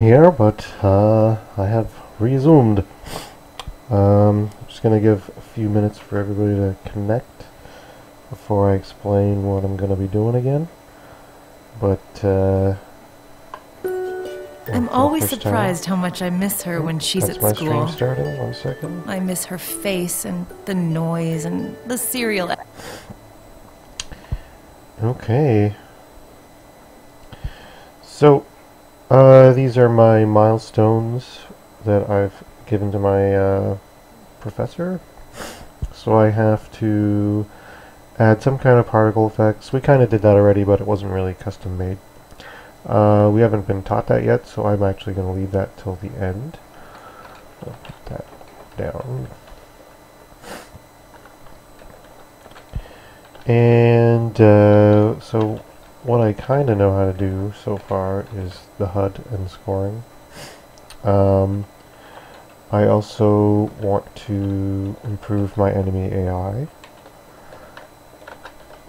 Here, but I have resumed. Just gonna give a few minutes for everybody to connect before I explain what I'm gonna be doing again. But I'm for the always first time, surprised how much I miss her when she's that's at my stream school. starting. 1 second. I miss her face and the noise and the cereal. Okay. So these are my milestones that I've given to my professor. So I have to add some kind of particle effects. We kind of did that already, but it wasn't really custom made. We haven't been taught that yet, so I'm actually going to leave that till the end. I'll put that down. And so what I kind of know how to do so far is the HUD and scoring. I also want to improve my enemy AI.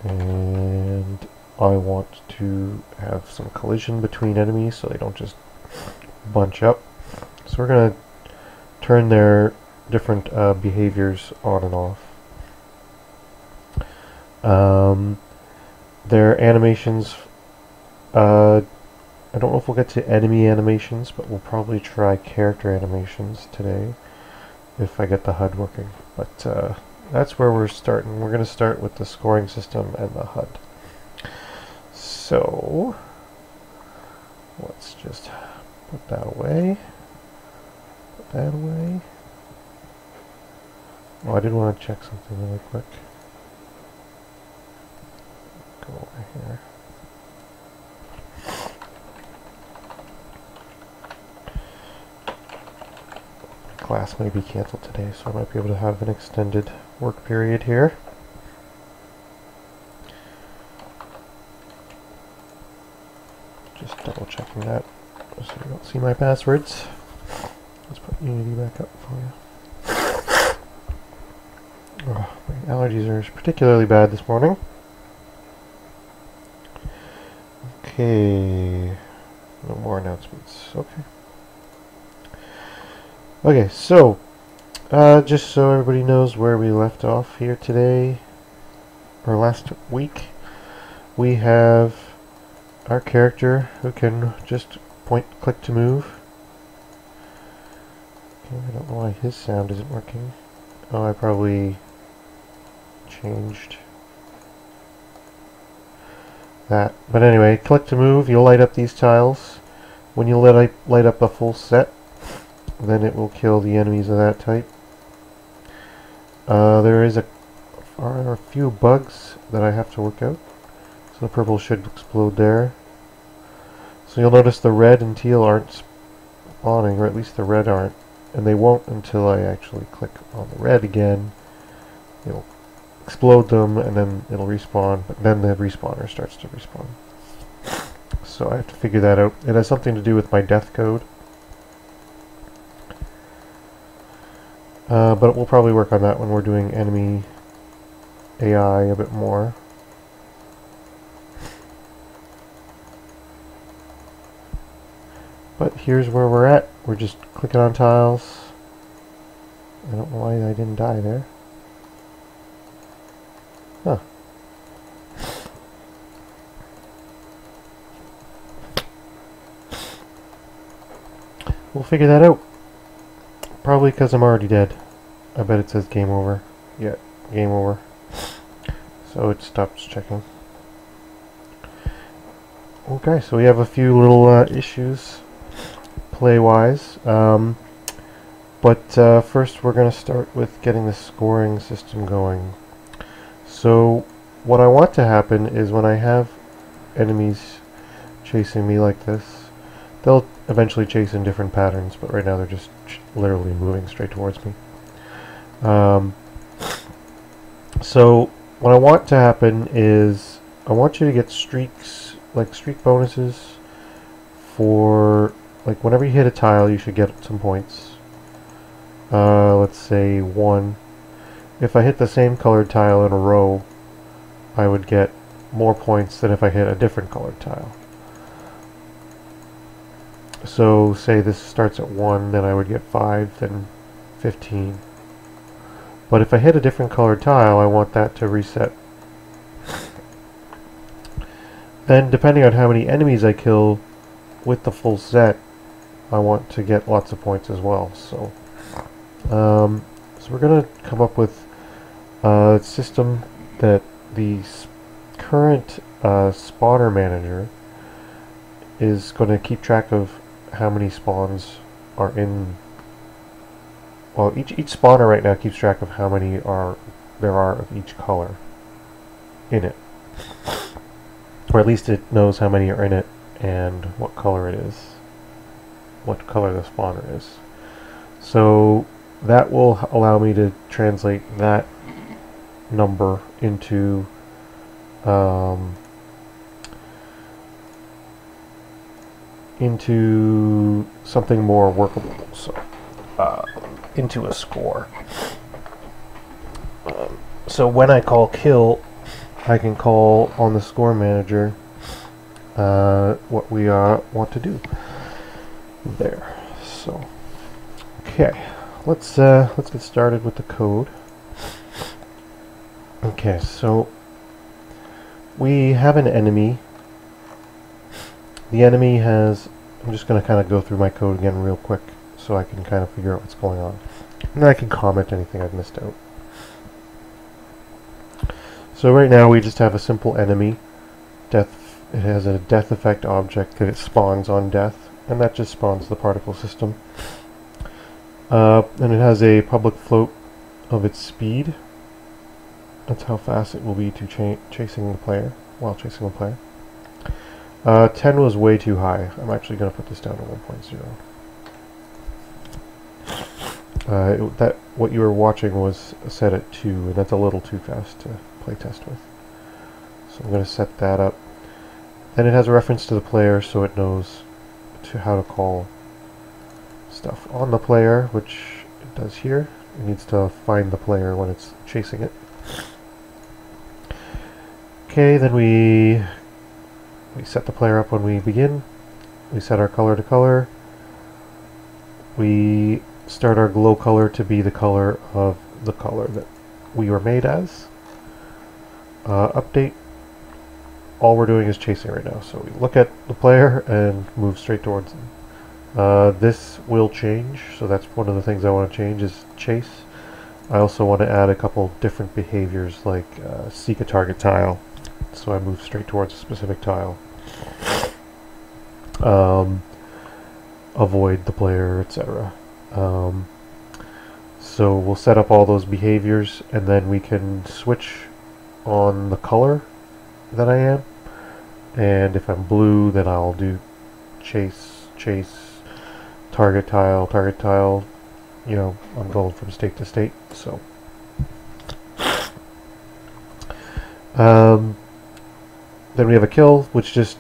And I want to have some collision between enemies so they don't just bunch up. So we're going to turn their different behaviors on and off. Their animations, I don't know if we'll get to enemy animations, but we'll probably try character animations today if I get the HUD working. But that's where we're starting. We're going to start with the scoring system and the HUD. So let's just put that away. Put that away. Oh, I did want to check something really quick. Go over here. Class may be cancelled today, so I might be able to have an extended work period here. Just double checking that so you don't see my passwords. Let's put Unity back up for you. Oh, my allergies are particularly bad this morning. Okay, no more announcements. Okay. Okay, so just so everybody knows where we left off here today, or last week, we have our character who can just click to move. Okay, I don't know why his sound isn't working. Oh, I probably changed that. But anyway, click to move, you'll light up these tiles. When you light up a full set, then it will kill the enemies of that type. There are a few bugs that I have to work out. So the purple should explode there. So you'll notice the red and teal aren't spawning, or at least the red aren't. And they won't until I actually click on the red again. It'll explode them and then it'll respawn, but then the respawner starts to respawn. So I have to figure that out. It has something to do with my death code. But we'll probably work on that when we're doing enemy AI a bit more. But here's where we're at. We're just clicking on tiles. I don't know why I didn't die there. Huh. We'll figure that out. Probably because I'm already dead. I bet it says game over. Yeah, game over. So it stops checking. Okay, so we have a few little issues play-wise. But first we're going to start with getting the scoring system going. So what I want to happen is when I have enemies chasing me like this, they'll eventually chase in different patterns, but right now they're just literally moving straight towards me. So what I want to happen is I want you to get streaks, like streak bonuses for, like whenever you hit a tile you should get some points. Let's say 1. If I hit the same colored tile in a row, I would get more points than if I hit a different colored tile. So say this starts at 1, then I would get 5, then 15. But if I hit a different colored tile, I want that to reset. Then depending on how many enemies I kill with the full set, I want to get lots of points as well. So we're going to come up with a system that the current spawner manager is going to keep track of how many spawns are in. Well, each spawner right now keeps track of how many there are of each color in it, or at least it knows how many are in it and what color it is, what color the spawner is. So that will allow me to translate that number into something more workable. So into a score. So when I call kill, I can call on the score manager what we want to do there. So okay, let's get started with the code. Okay, so we have an enemy. The enemy has, I'm just going to kind of go through my code again real quick so I can kind of figure out what's going on. And then I can comment anything I've missed out. So right now we just have a simple enemy. Death. It has a death effect object that it spawns on death, and that just spawns the particle system. And it has a public float of its speed. That's how fast it will be to chasing the player, while chasing the player. 10 was way too high. I'm actually going to put this down to 1.0. What you were watching was set at 2, and that's a little too fast to play test with. So I'm going to set that up. Then it has a reference to the player, so it knows how to call stuff on the player, which it does here. It needs to find the player when it's chasing it. Okay, then we set the player up when we begin. We set our color to color. We start our glow color to be the color of the color that we were made as. Update. All we're doing is chasing right now. So we look at the player and move straight towards them. This will change, so that's one of the things I want to change is chase. I also want to add a couple different behaviors like seek a target tile. So I move straight towards a specific tile. Avoid the player, etc. So we'll set up all those behaviors, and then we can switch on the color that I am. And if I'm blue, then I'll do chase, target tile. You know, I'm going from state to state. So then we have a kill, which just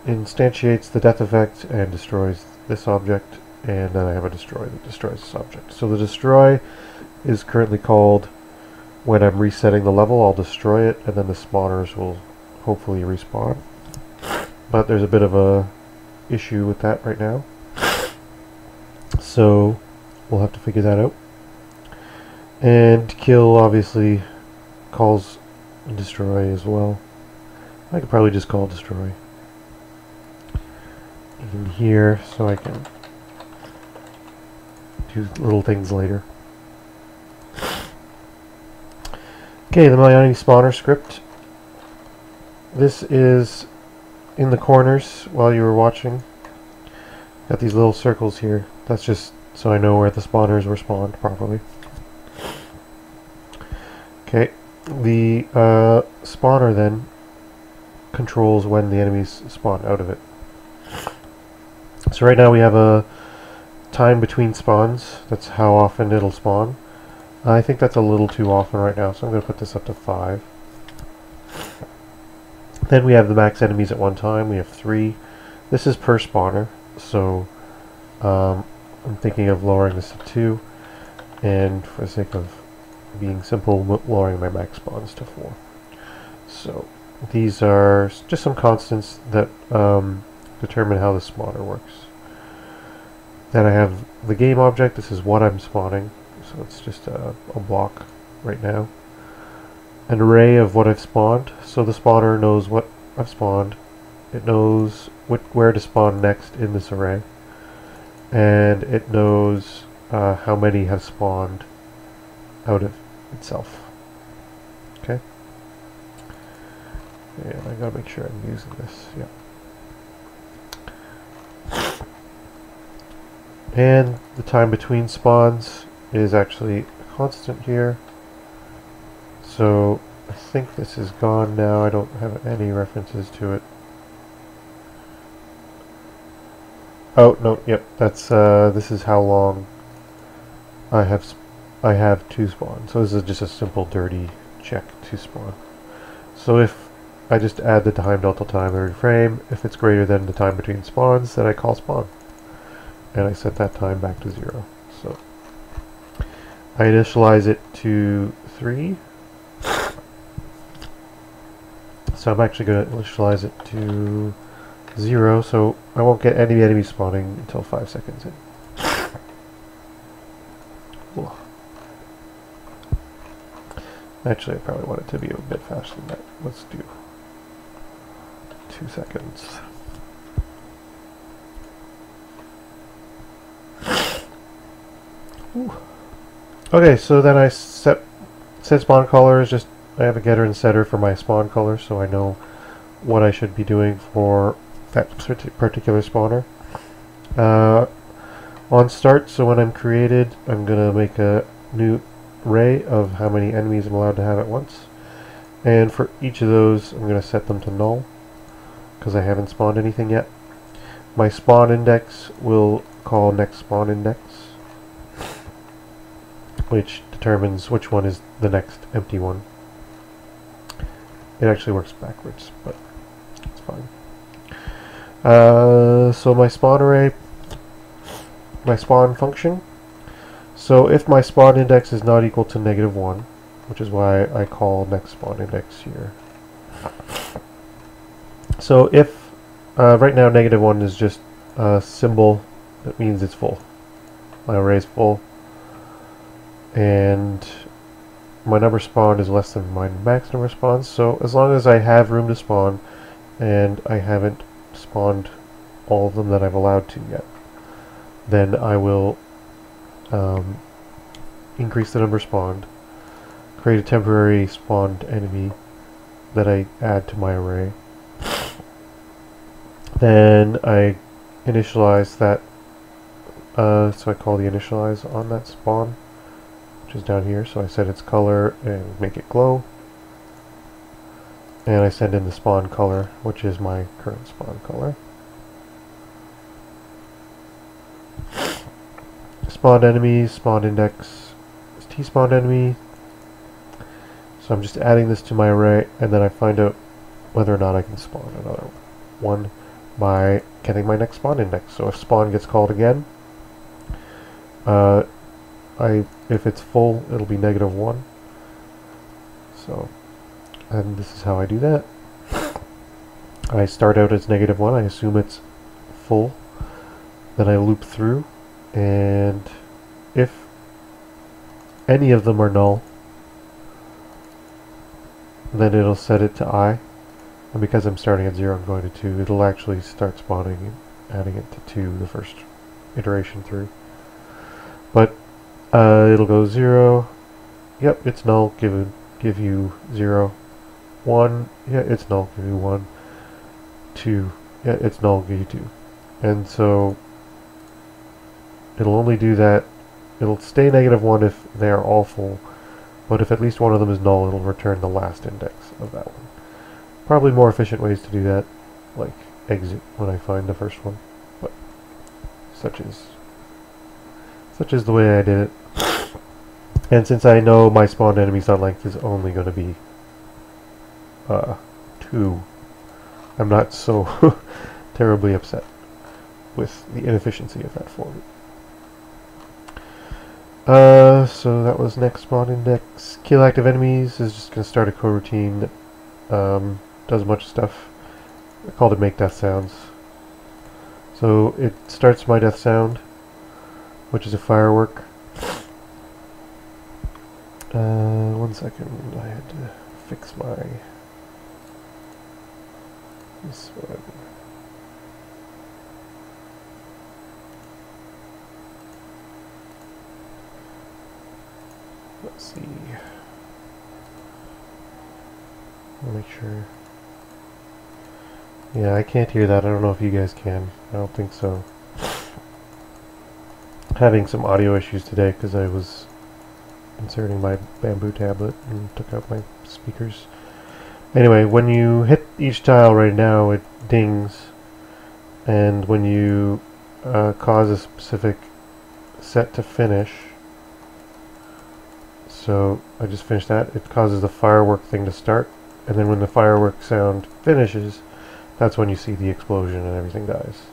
instantiates the death effect and destroys this object, and then I have a destroy that destroys this object. So the destroy is currently called, when I'm resetting the level, I'll destroy it, and then the spawners will hopefully respawn. But there's a bit of a issue with that right now, so we'll have to figure that out. And kill obviously calls destroy as well. I could probably just call destroy in here so I can do little things later. Okay, the My Enemy Spawner script. This is in the corners while you were watching. Got these little circles here. That's just so I know where the spawners were spawned properly. Okay, the spawner then controls when the enemies spawn out of it. So right now we have a time between spawns. That's how often it'll spawn. I think that's a little too often right now, so I'm going to put this up to 5. Then we have the max enemies at one time. We have 3. This is per spawner, so I'm thinking of lowering this to 2, and for the sake of being simple, lowering my max spawns to 4. So these are just some constants that determine how the spawner works. Then I have the game object. This is what I'm spawning. So it's just a block right now. An array of what I've spawned. So the spawner knows what I've spawned. It knows where to spawn next in this array. And it knows how many have spawned out of itself. Okay? And I gotta make sure I'm using this. Yeah. And the time between spawns is actually a constant here. So I think this is gone now. I don't have any references to it. Oh no, yep. That's this is how long I have to spawn. So this is just a simple dirty check to spawn. So if I just add the time delta time every frame, if it's greater than the time between spawns, then I call spawn. And I set that time back to 0. So I initialize it to 3. So I'm actually going to initialize it to 0, so I won't get any enemy spawning until 5 seconds in. Ooh. Actually, I probably want it to be a bit faster than that. Let's do 2 seconds. Ooh. Okay, so then I set spawn colors. Just I have a getter and setter for my spawn color, so I know what I should be doing for that particular spawner. On start, so when I'm created, I'm gonna make a new array of how many enemies I'm allowed to have at once, and for each of those, I'm gonna set them to null because I haven't spawned anything yet. My spawn index will call next spawn index, which determines which one is the next empty one. It actually works backwards, but it's fine. So my spawn array, my spawn function. So if my spawn index is not equal to -1, which is why I call next spawn index here. So if right now -1 is just a symbol that means it's full. My array is full. And my number spawned is less than my max number spawns, so as long as I have room to spawn and I haven't spawned all of them that I've allowed to yet, then I will increase the number spawned, create a temporary spawned enemy that I add to my array. Then I initialize that, so I call the initialize on that spawn, which is down here, so I set its color and make it glow. And I send in the spawn color, which is my current spawn color. Spawned enemies, spawn index is t-spawned enemy. So I'm just adding this to my array, and then I find out whether or not I can spawn another one by getting my next spawn index. So if spawn gets called again, if it's full, it'll be -1. So, and this is how I do that. I start out as -1, I assume it's full, then I loop through, and if any of them are null, then it'll set it to I, and because I'm starting at 0, I'm going to 2, it'll actually start spawning and adding it to 2 the first iteration through. But it'll go 0, yep, it's null, give you 0, 1, yeah, it's null, give you 1, 2, yeah, it's null, give you 2. And so it'll only do that, it'll stay -1 if they are all full, but if at least one of them is null, it'll return the last index of that one. Probably more efficient ways to do that, like exit when I find the first one, but such is the way I did it. And since I know my spawned enemies.length is only going to be 2, I'm not so terribly upset with the inefficiency of that for me. So that was next spawn index. Kill active enemies is just going to start a coroutine that does a bunch of stuff. I called it make death sounds. So it starts my death sound, which is a firework. 1 second, I had to fix this one. Let's see. I'll make sure. Yeah, I can't hear that. I don't know if you guys can. I don't think so. Having some audio issues today because I was inserting my bamboo tablet and took out my speakers. Anyway, when you hit each tile right now, it dings, and when you cause a specific set to finish, so I just finished that, it causes the firework thing to start, and then when the firework sound finishes, that's when you see the explosion and everything dies.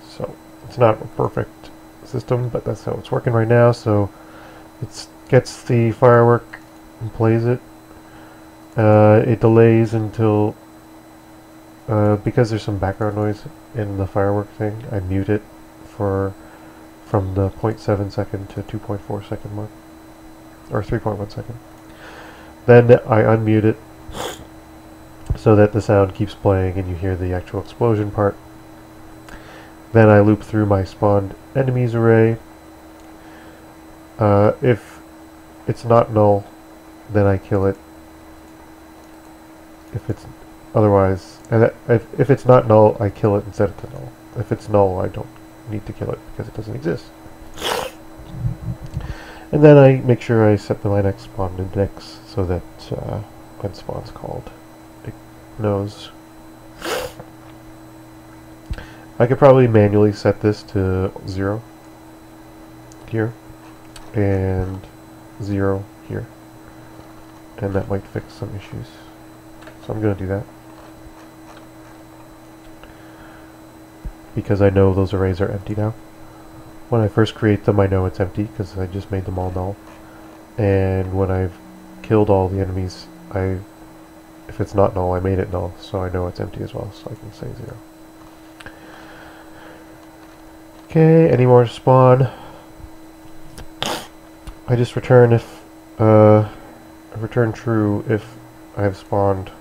So it's not a perfect system, but that's how it's working right now. So it gets the firework and plays it. It delays until, because there's some background noise in the firework thing, I mute it from the 0.7 second to 2.4 second mark, or 3.1 second. Then I unmute it so that the sound keeps playing and you hear the actual explosion part. Then I loop through my spawned enemies array. If it's not null, then I kill it. If it's otherwise, and if it's not null, I kill it and set it to null. If it's null, I don't need to kill it because it doesn't exist. And then I make sure I set my next spawn index so that when spawn's called, it knows. I could probably manually set this to 0 here and 0 here, and that might fix some issues. So I'm going to do that because I know those arrays are empty now. When I first create them, I know it's empty because I just made them all null. And when I've killed all the enemies, if it's not null, I made it null, so I know it's empty as well, so I can say 0. Okay, any more spawn? I just return if I return true if I have spawned.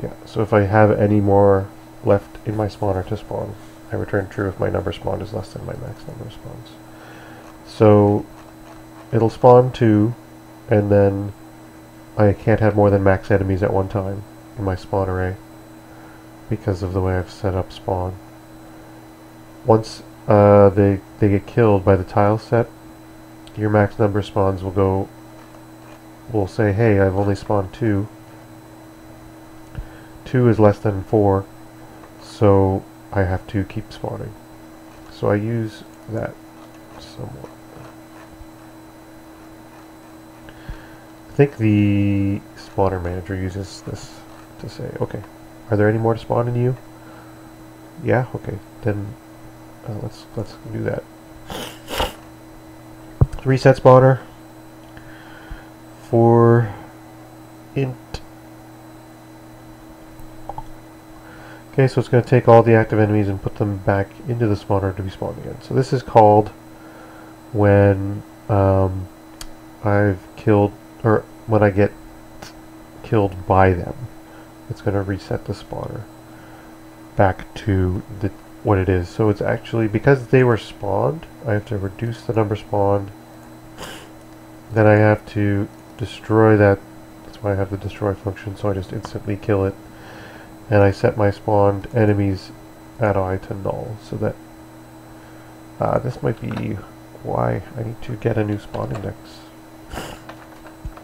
Yeah, so if I have any more left in my spawner to spawn, I return true if my number spawned is less than my max number of spawns. So it'll spawn 2, and then I can't have more than max enemies at one time in my spawn array because of the way I've set up spawn. Once they get killed by the tile set, your max number of spawns will say, hey, I've only spawned 2. 2 is less than 4, so I have to keep spawning. So I use that somewhat. I think the spawner manager uses this to say, okay, are there any more to spawn in you? Yeah, okay, then let's do that. Reset spawner for int. Okay, so it's going to take all the active enemies and put them back into the spawner to be spawned again. So this is called when I've killed, or when I get killed by them. It's going to reset the spawner back to what it is. So it's actually, because they were spawned, I have to reduce the number spawned. Then I have to destroy that. That's why I have the destroy function, so I just instantly kill it. And I set my spawned enemies at I to null, so that this might be why I need to get a new spawn index.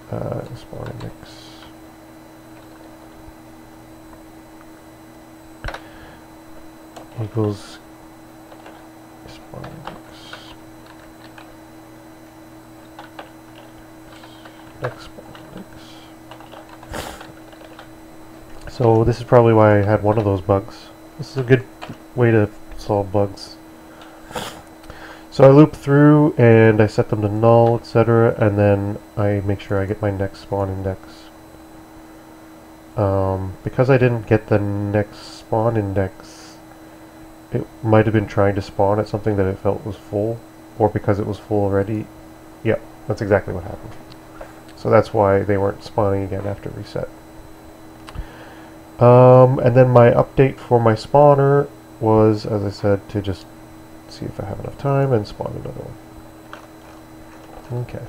Spawn index. Equals spawn index. Next spawn index. So this is probably why I had one of those bugs. This is a good way to solve bugs. So I loop through and I set them to null, etc., and then I make sure I get my next spawn index. Because I didn't get the next spawn index, it might have been trying to spawn at something that it felt was full, or because it was full already. Yeah, that's exactly what happened. So that's why they weren't spawning again after reset. And then my update for my spawner was, as I said, to just see if I have enough time and spawn another one. Okay.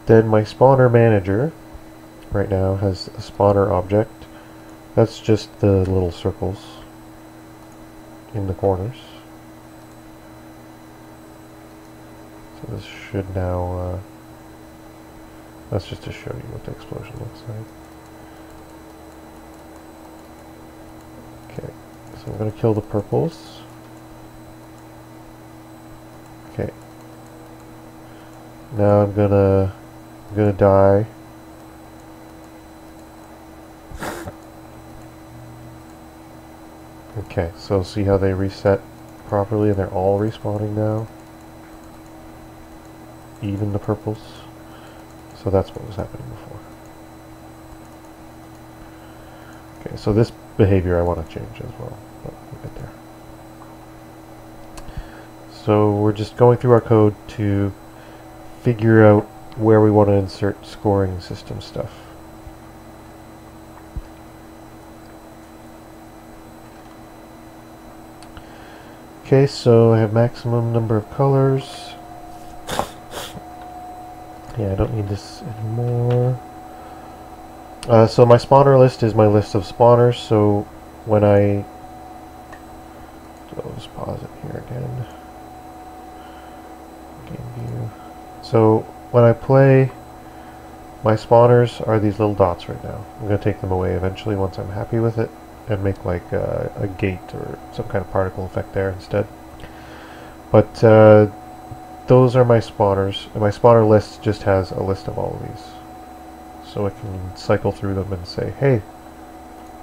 Then my spawner manager right now has a spawner object. That's just the little circles in the corners. So this should now, that's just to show you what the explosion looks like. Okay, so I'm going to kill the purples. Okay. Now I'm gonna die. Okay, so see how they reset properly and they're all respawning now? Even the purples. So that's what was happening before. Okay, so this behavior I want to change as well, but we'll get there. So we're just going through our code to figure out where we want to insert scoring system stuff. Okay, so I have maximum number of colors. Yeah, I don't need this anymore. So my spawner list is my list of spawners, so when I... I'll just pause it here again. Game view. So when I play, my spawners are these little dots right now. I'm going to take them away eventually once I'm happy with it and make like a gate or some kind of particle effect there instead. But those are my spawners, and my spawner list just has a list of all of these. So I can cycle through them and say, hey,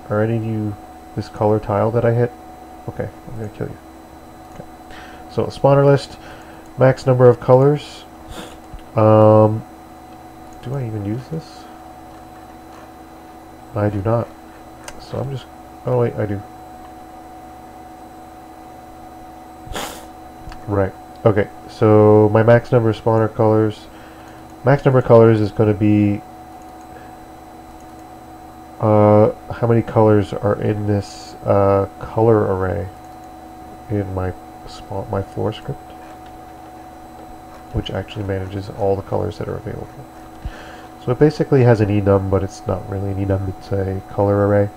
are any of you this color tile that I hit? Okay, I'm going to kill you. Okay. So spawner list, max number of colors. Do I even use this? I do not. So I'm just... Oh wait, I do. Right. Okay, so my max number of spawner colors. Max number of colors is going to be how many colors are in this color array in my floor script, which actually manages all the colors that are available. So it basically has an enum, but it's not really an enum, it's a color array.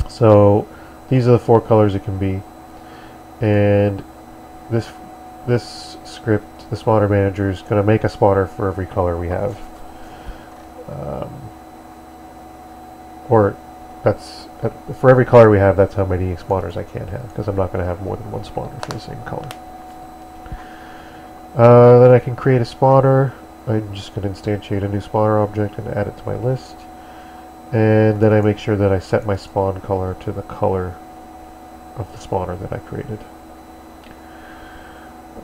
So these are the 4 colors it can be, and this script, the spawner manager, is going to make a spawner for every color we have. Or that's for every color we have, that's how many spawners I can have, because I'm not going to have more than one spawner for the same color. Then I can create a spawner. I'm just going to instantiate a new spawner object and add it to my list. And then I make sure that I set my spawn color to the color of the spawner that I created.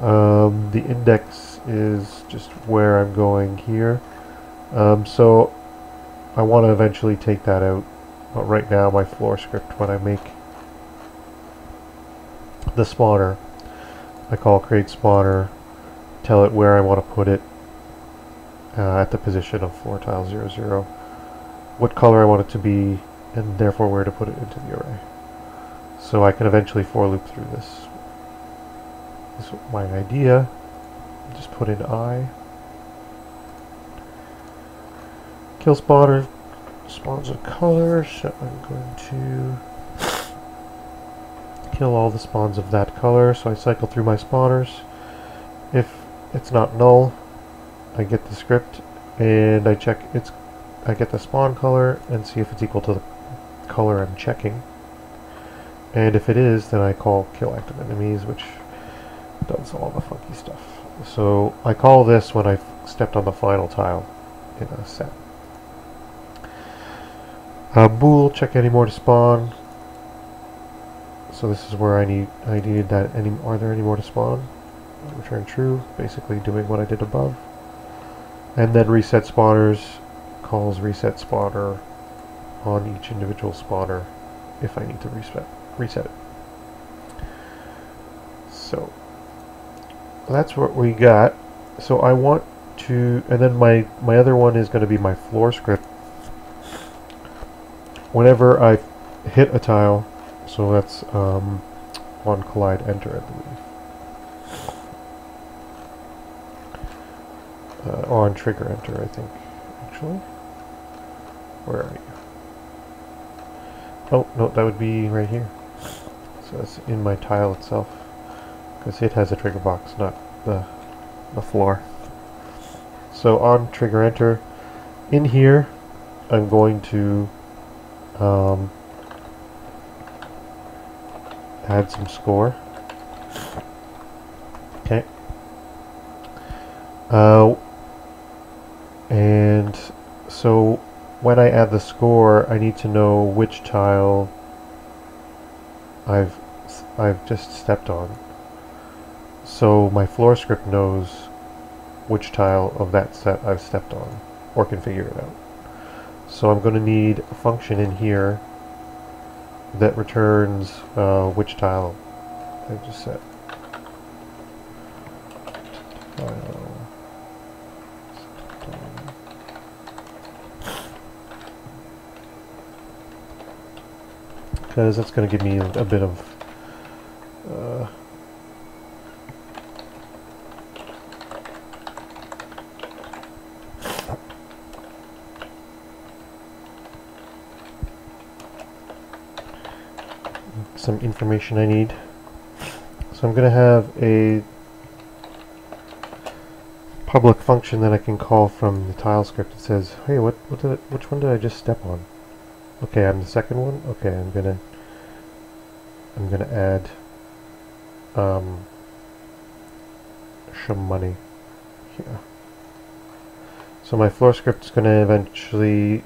The index is just where I'm going here. So I want to eventually take that out. But right now my floor script, when I make the spawner, I call create spawner, tell it where I want to put it at the position of floor tile 0, 0, what color I want it to be, and therefore where to put it into the array. So I can eventually for loop through this. This is my idea. Just put in I. Kill spawner spawns a color, so I'm going to kill all the spawns of that color. So I cycle through my spawners. If it's not null, I get the script and I check I get the spawn color and see if it's equal to the color I'm checking. And if it is, then I call kill active enemies, which does all the funky stuff. So I call this when I've stepped on the final tile in a set. Bool, check any more to spawn. So this is where I needed that. Are there any more to spawn? Return true, basically doing what I did above. And then reset spawners calls reset spawner on each individual spawner if I need to reset reset it. So that's what we got. So I want to, and then my other one is going to be my floor script. Whenever I hit a tile, so that's on collide enter, I believe. On trigger enter, I think. Actually, where are you? Oh no, that would be right here. So that's in my tile itself, because it has a trigger box, not the floor. So on trigger enter, in here, I'm going to add some score. Okay. And so when I add the score, I need to know which tile I've just stepped on. So my floor script knows which tile of that set I've stepped on, or can figure it out. So I'm going to need a function in here that returns which tile I've just set. Because that's going to give me a bit of some information I need. So I'm going to have a public function that I can call from the tile script. It says, "Hey, which one did I just step on?" Okay, I'm the second one. Okay, I'm gonna add some money here. So my floor script is gonna eventually,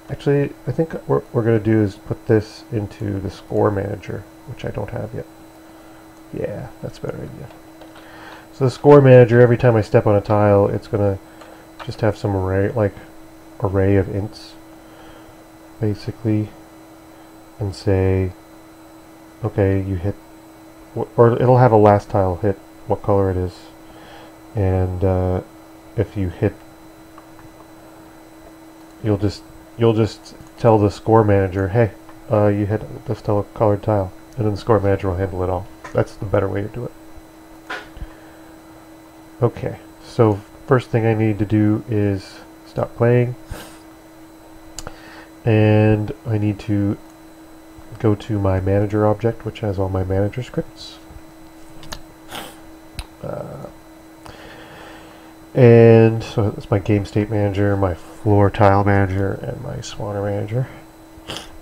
actually, I think what we're gonna do is put this into the score manager, which I don't have yet. Yeah, that's a better idea. So the score manager, every time I step on a tile, it's gonna just have some array of ints, basically, and say, okay, you hit, or it'll have a last tile hit, what color it is, and if you hit, you'll just tell the score manager, hey, you hit this colored tile, and then the score manager will handle it all. That's the better way to do it. Okay, so first thing I need to do is stop playing, and I need to go to my manager object, which has all my manager scripts. And so that's my game state manager, my floor tile manager, and my spawner manager.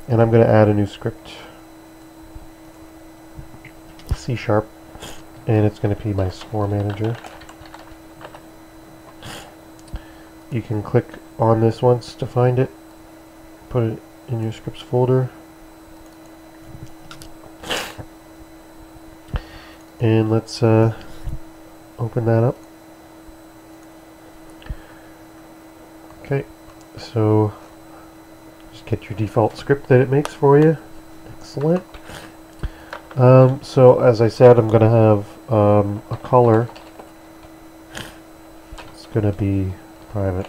And I'm going to add a new script, C#, and it's going to be my score manager. You can click on this once to find it, put it in your scripts folder, and let's open that up. Okay, so just get your default script that it makes for you. Excellent. So as I said, I'm going to have a color. It's going to be private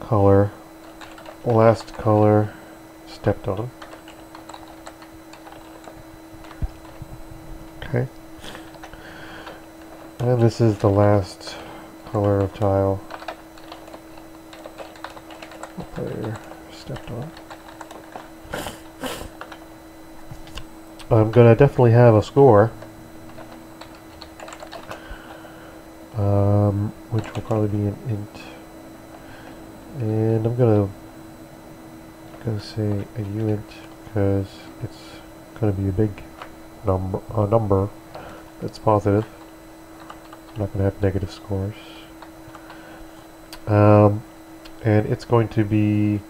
color, last color stepped on. Okay. And this is the last color of tile the player stepped on. I'm going to definitely have a score, which will probably be an int. And I'm going to say a uint because it's going to be a big number that's positive. I'm not going to have negative scores. And it's going to be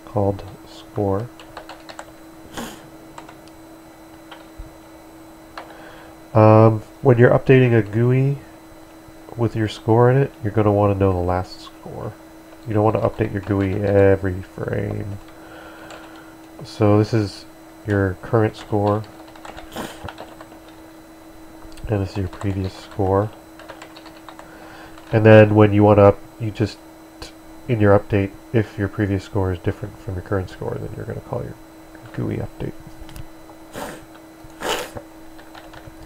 called score. When you're updating a GUI with your score in it, you're going to want to know the last score. You don't want to update your GUI every frame. So this is your current score, and this is your previous score. And then when you want to you just, in your update, if your previous score is different from your current score, then you're going to call your GUI update.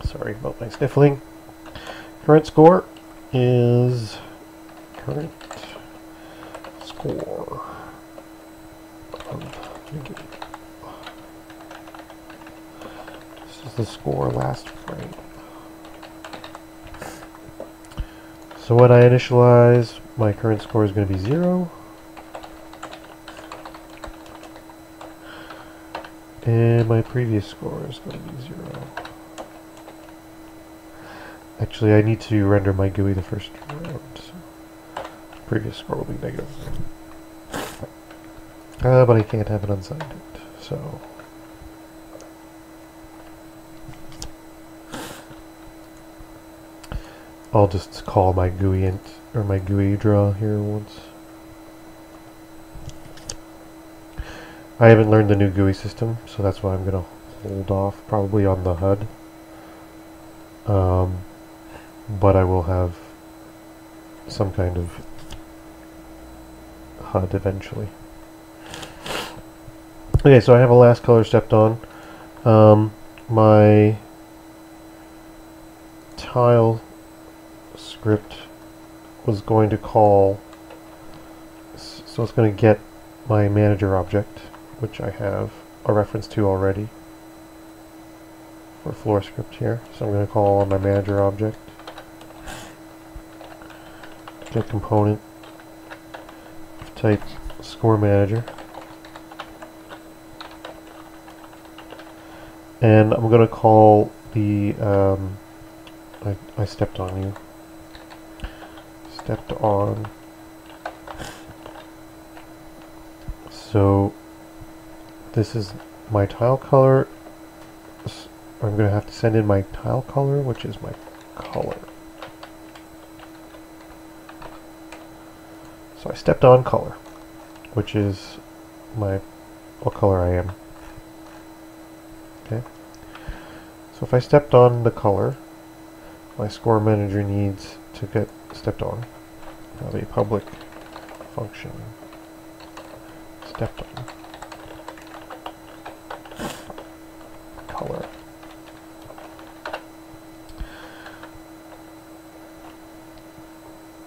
Sorry about my sniffling. Current score is current score of GUI. This is the score last frame. So when I initialize, my current score is going to be 0. And my previous score is going to be 0. Actually, I need to render my GUI the first round, so previous score will be negative. But I can't have it unsigned, so... I'll just call my GUI int, or my GUI draw here once. I haven't learned the new GUI system, so that's why I'm going to hold off probably on the HUD. But I will have some kind of HUD eventually. Okay, so I have a last color stepped on. My tile script was going to call, so it's going to get my manager object, which I have a reference to already for floor script here. So I'm going to call my manager object, get component, type score manager, and I'm going to call the I stepped on you. Stepped on. So this is my tile color. I'm going to have to send in my tile color, which is my color. So I stepped on color, which is my what color I am. Okay. So if I stepped on the color, my score manager needs to get stepped on. Have a public function stepped on color.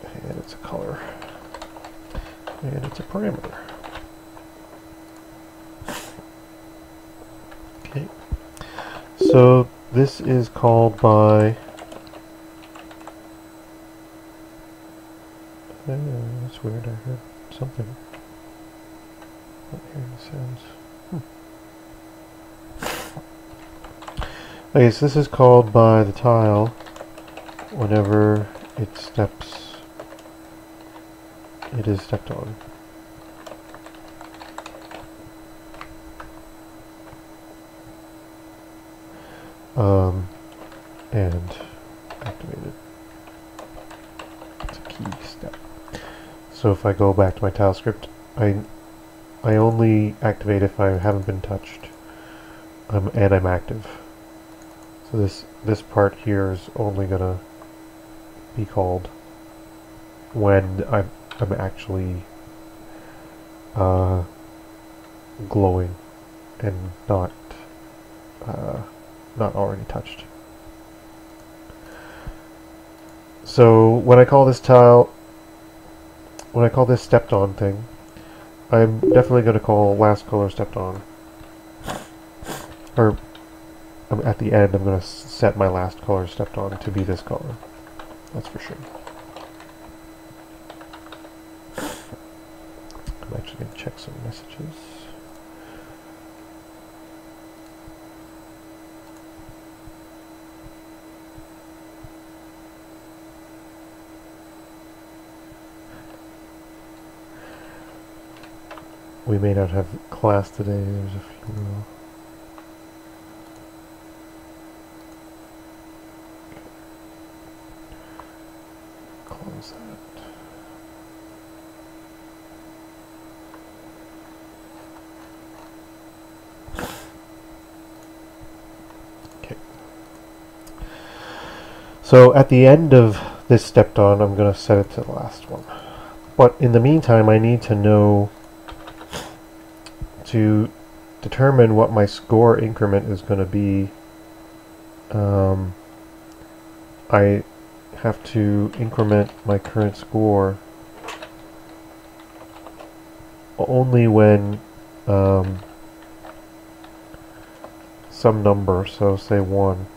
And it's a color. And it's a parameter. Okay. So this is called by that's weird, I heard something. Not hearing the sounds. Okay, so this is called by the tile whenever it is stepped on. And activated. It's a key step. So if I go back to my tile script, I only activate if I haven't been touched, and I'm active. So this part here is only gonna be called when I'm actually glowing and not already touched. So when I call this tile, when I call this stepped on thing, I'm definitely going to call last color stepped on. Or at the end, I'm going to set my last color stepped on to be this color. That's for sure. I'm actually going to check some messages. We may not have class today. There's a few. Close that. So at the end of this stepped on, I'm going to set it to the last one. But in the meantime, I need to know to determine what my score increment is going to be. I have to increment my current score only when some number, so say 1.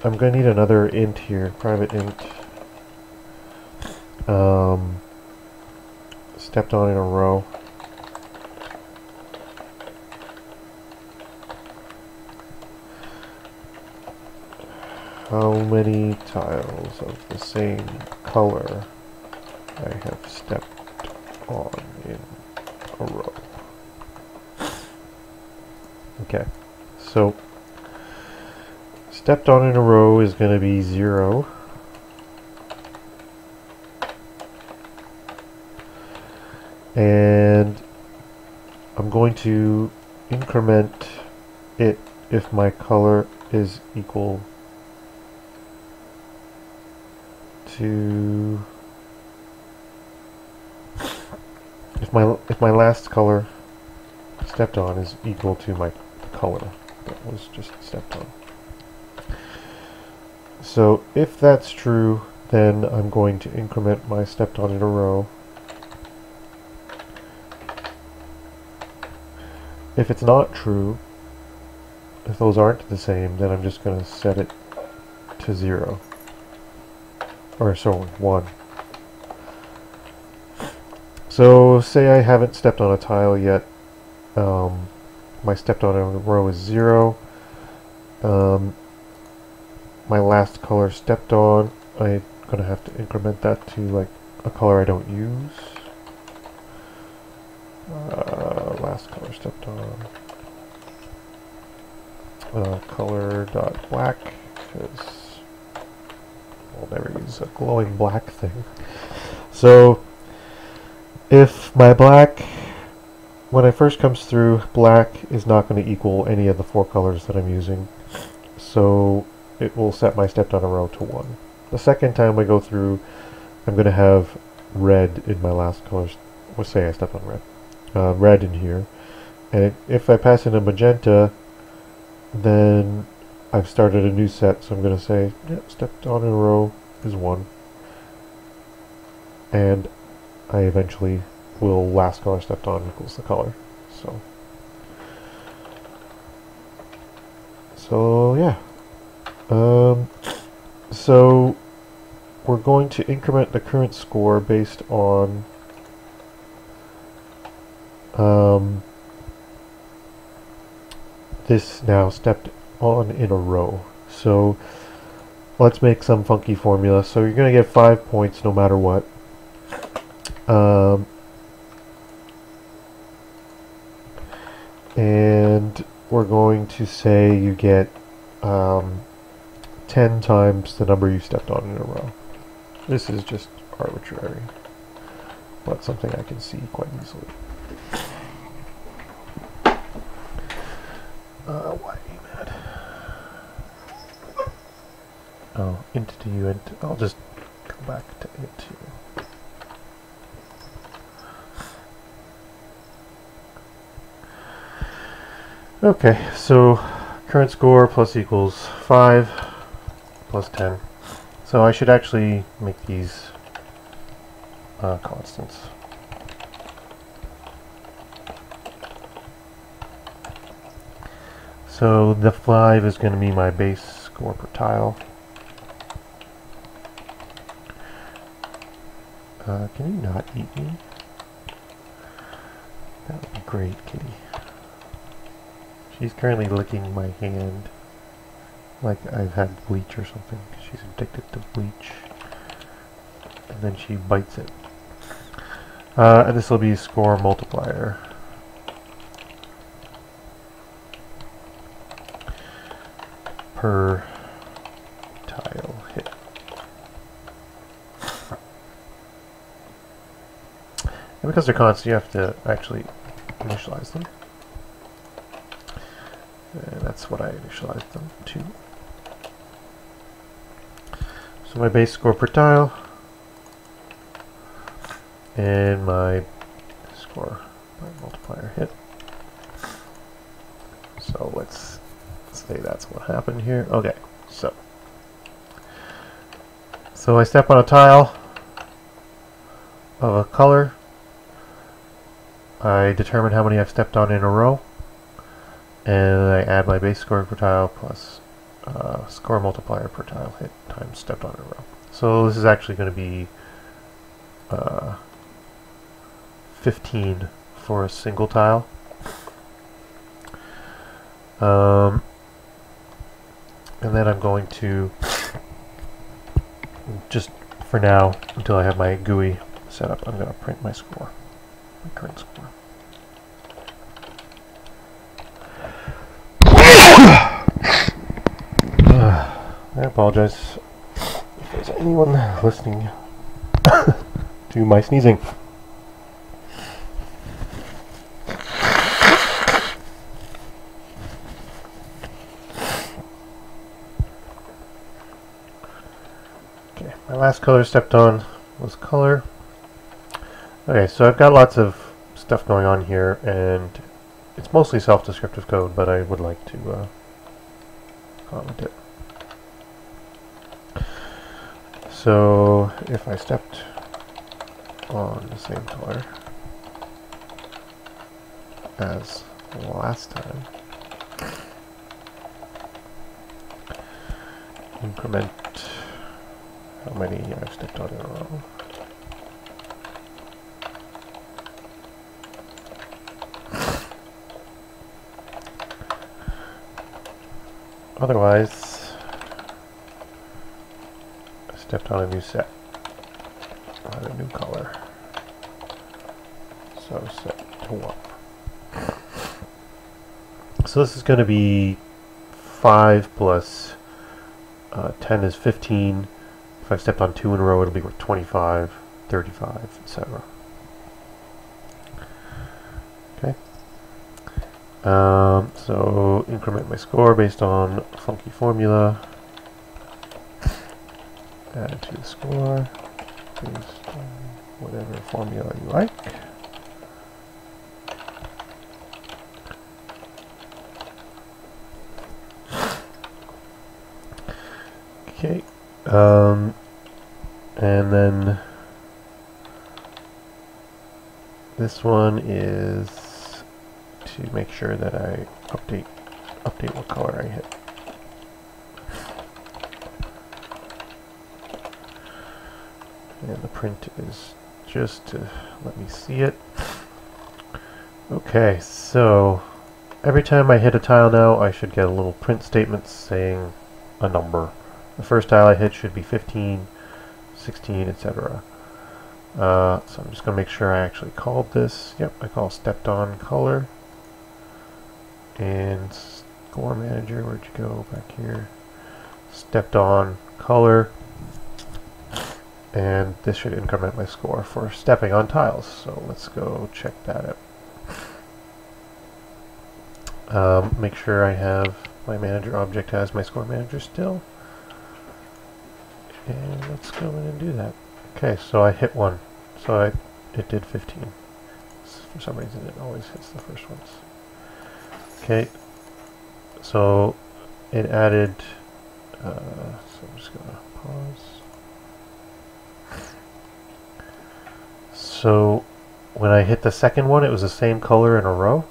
I'm going to need another int here, private int. Stepped on in a row. How many tiles of the same color I have stepped on in a row? Okay, so stepped on in a row is going to be 0. And I'm going to increment it if my color is equal to if my last color stepped on is equal to my color that was just stepped on. So if that's true, then I'm going to increment my stepped on in a row. If it's not true, if those aren't the same, then I'm just going to set it to 0. Or sorry, 1. So say I haven't stepped on a tile yet. My stepped on in a row is 0. My last color stepped on, I'm going to have to increment that to like a color I don't use. Last color stepped on. Color dot black, because we'll never use a glowing black thing. So if my black, when it first comes through, black is not going to equal any of the 4 colors that I'm using. So it will set my stepped on a row to 1. The second time I go through, I'm going to have red in my last colors. Let's say I stepped on red. Red in here. And if I pass in a magenta, then I've started a new set, so I'm going to say, yep, stepped on in a row is 1. And I eventually will last color stepped on equals the color. So yeah. So we're going to increment the current score based on this now stepped on in a row. So let's make some funky formula. So you're going to get 5 points no matter what. And we're going to say you get 10 times the number you stepped on in a row. This is just arbitrary, but something I can see quite easily. Why are you mad? Oh, int to you, int. I'll just go back to int to you. Okay, so current score plus equals 5 plus 10. So I should actually make these constants. So the 5 is going to be my base score per tile. Can you not eat me? That would be great, kitty. She's currently licking my hand like I've had bleach or something. She's addicted to bleach. And then she bites it. And this will be score multiplier. Per tile hit. And because they're constant, you have to actually initialize them. And that's what I initialized them to. So my base score per tile and my score by multiplier hit. So let's say that's what happened here. Okay, so I step on a tile of a color. I determine how many I've stepped on in a row, and I add my base score per tile plus score multiplier per tile hit times stepped on in a row. So this is actually going to be 15 for a single tile. And then I'm going to just, for now, until I have my GUI set up, I'm going to print my score, my current score. I apologize if there's anyone listening to my sneezing. Okay, my last color stepped on was color. Okay, so I've got lots of stuff going on here, and it's mostly self-descriptive code, but I would like to comment it. So if I stepped on the same color as last time, increment how many I've stepped on in a row. Otherwise, I stepped on a new set, on a new color, so set to 1. So this is going to be 5 plus 10 is 15. If I've stepped on 2 in a row, it'll be 25, 35, etc. Okay. So increment my score based on funky formula. Add to the score based on whatever formula you like. Okay. And then this one is to make sure that I update what color I hit. And the print is just to let me see it. Okay, so every time I hit a tile now, I should get a little print statement saying a number. The first tile I hit should be 15, 16, etc. So I'm just going to make sure I actually called this. Yep, I call stepped on color. And score manager, where'd you go? Back here. Stepped on color. And this should increment my score for stepping on tiles. So let's go check that out. Make sure I have my manager object has my score manager still. And let's go in and do that. Okay, so I hit 1. So it did 15. For some reason it always hits the first ones. Okay, so it added, so I'm just going to pause. So when I hit the second one, it was the same color in a row.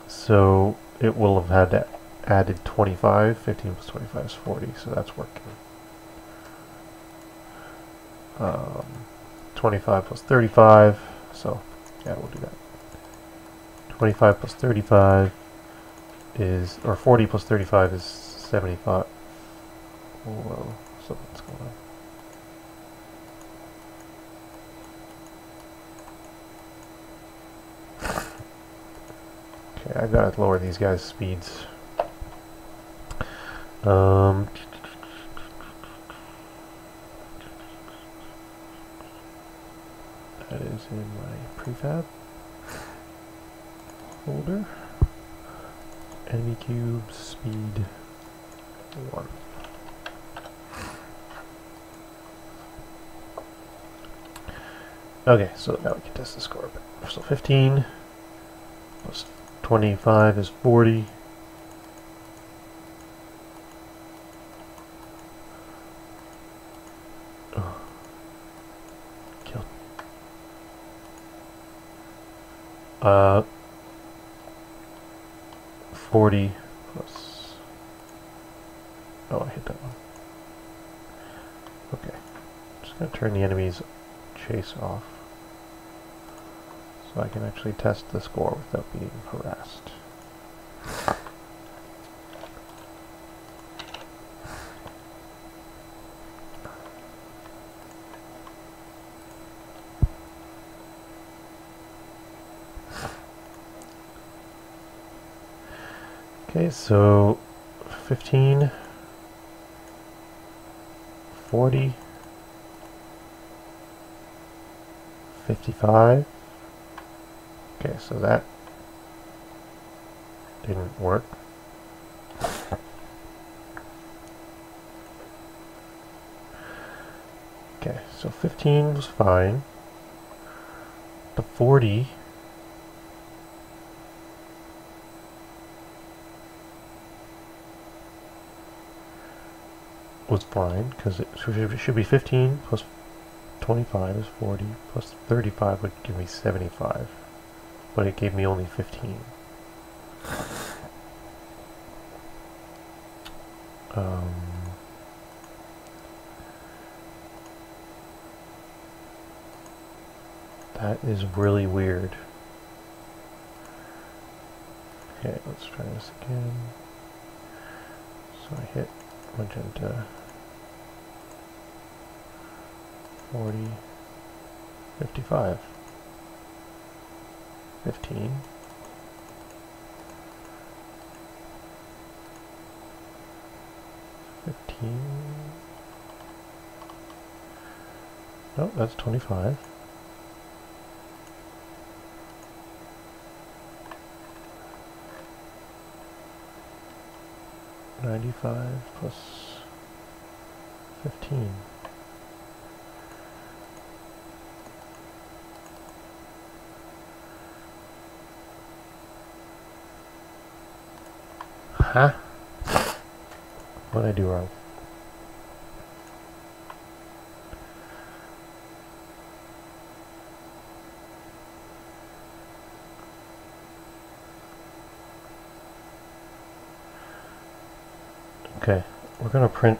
So it will have had to added 25. 15 plus 25 is 40, so that's working. 25 plus 35, so yeah, we'll do that. 25 plus 35 is, or 40 plus 35 is 75. Whoa, something's going on. Okay, I've got to lower these guys' speeds. That is in my prefab folder. Enemy cubes, speed 1. Okay, so now we can test the score. So 15 plus 25 is 40. Oh. Killed. 40 plus... Oh, I hit that one. Okay. Just going to turn the enemy's chase off, so I can actually test the score without being harassed. Okay, so 15, 40, 55. Okay, so that didn't work. Okay, so 15 was fine. The 40 was fine, because it should be 15 plus 25 is 40, plus 35 would give me 75, but it gave me only 15. That is really weird. Okay, let's try this again. So I hit magenta 40, 55, 15, 15, no, that's 25, 95 plus 15. Huh? What did I do wrong? Okay, we're going to print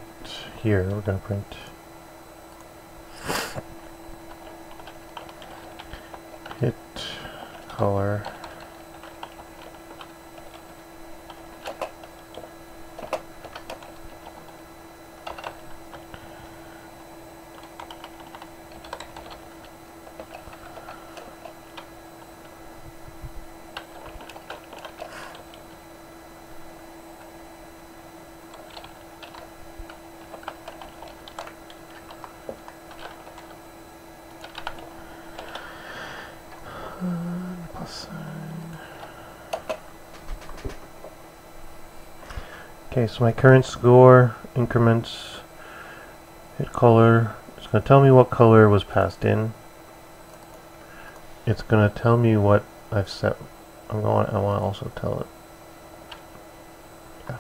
here. We're going to print hit color plus sign. Okay, so my current score increments hit color. It's going to tell me what color was passed in. It's going to tell me what I've set. I want to also tell it. Yeah,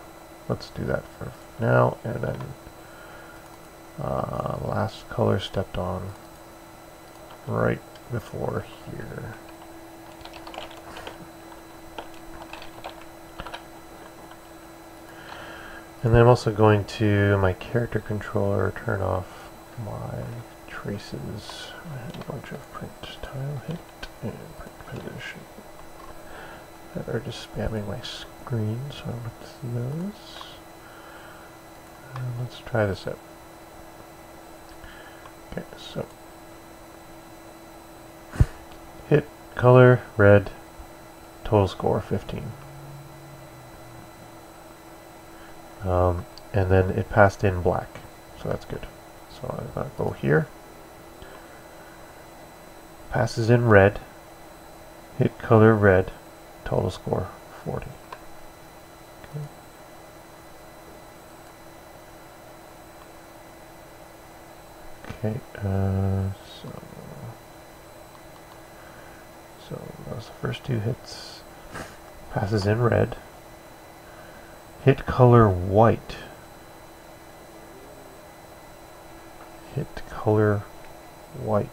let's do that for now, and then last color stepped on right before here. And then I'm also going to my character controller turn off my traces. I have a bunch of print tile hit and print position that are just spamming my screen, so I don't have to see those. And let's try this out. Okay, so hit color red, total score 15. And then it passed in black, so that's good. So I'm going to go here, passes in red. Hit color red. Total score 40. Okay, so that was the first two hits. Passes in red. Hit color white. Hit color white.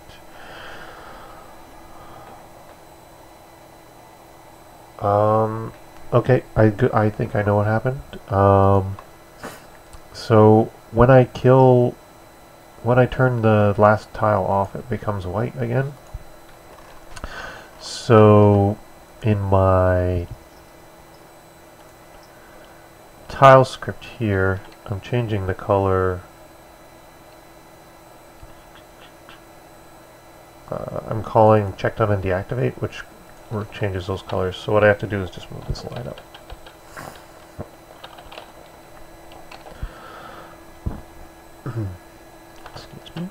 Okay, I think I know what happened. So when I turn the last tile off, it becomes white again. So in my tile script here, I'm changing the color. I'm calling check done and deactivate, which changes those colors. So what I have to do is just move this line up. Excuse me.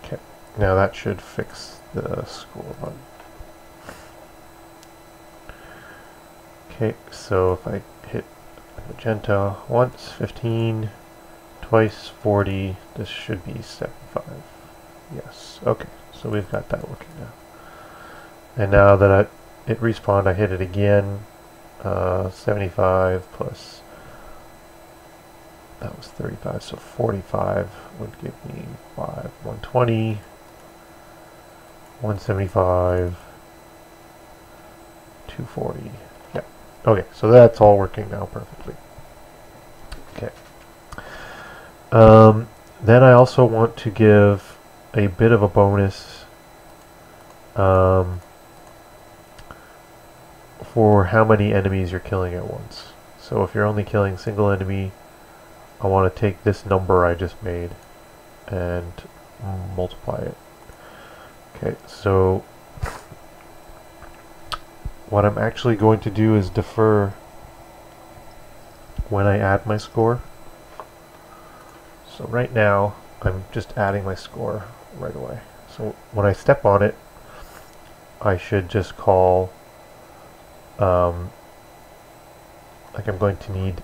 Okay, now that should fix the score button. Okay, so if I hit magenta once, 15, twice, 40, this should be 75. Yes, okay, so we've got that working now. And now that it respawned, I hit it again, 75 plus, that was 35, so 45 would give me 120, 175, 240. Yeah, okay, so that's all working now perfectly. Okay. Then I also want to give a bit of a bonus for how many enemies you're killing at once. So if you're only killing single enemy, I want to take this number I just made and multiply it. Okay, so what I'm actually going to do is defer when I add my score. So right now, I'm just adding my score right away. So when I step on it, I should just call, like I'm going to need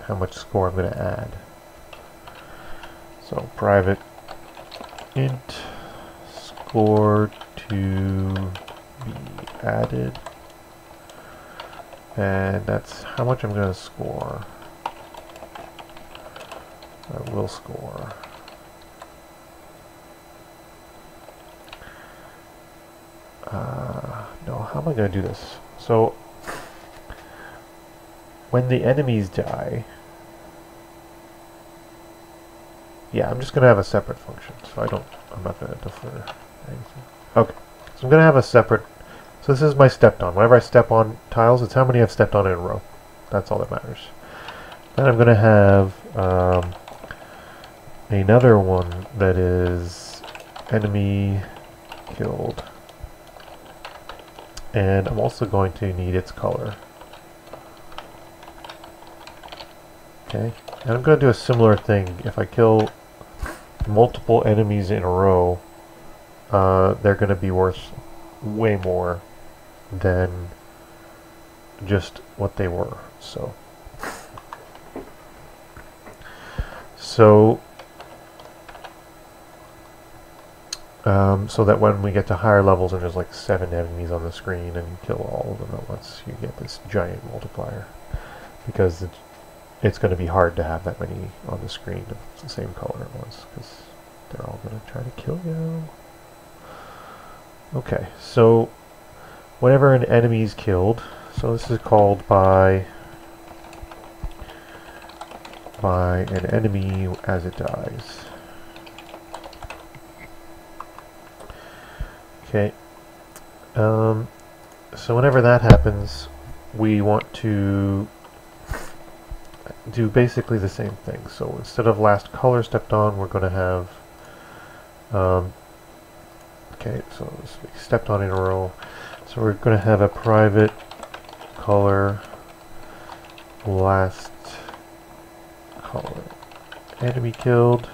how much score I'm going to add. So private int score to be added. And that's how much I'm going to score. I will score. No, how am I going to do this? So, when the enemies die, yeah, I'm just going to have a separate function. So I'm not going to defer anything. Okay, so I'm going to have a separate, so this is my stepped on. Whenever I step on tiles, it's how many I've stepped on in a row. That's all that matters. Then I'm going to have another one that is enemy killed. And I'm also going to need its color. Okay, and I'm going to do a similar thing. If I kill multiple enemies in a row, they're going to be worth way more than just what they were. So that when we get to higher levels and there's like 7 enemies on the screen and you kill all of them at once, you get this giant multiplier. Because it's going to be hard to have that many on the screen if it's the same color at once, because they're all going to try to kill you. Okay, so whenever an enemy is killed, so this is called by an enemy as it dies. Okay, so whenever that happens, we want to do basically the same thing. So instead of last color stepped on, we're going to have, okay, so we stepped on in a row. So we're going to have a private color last call it enemy killed,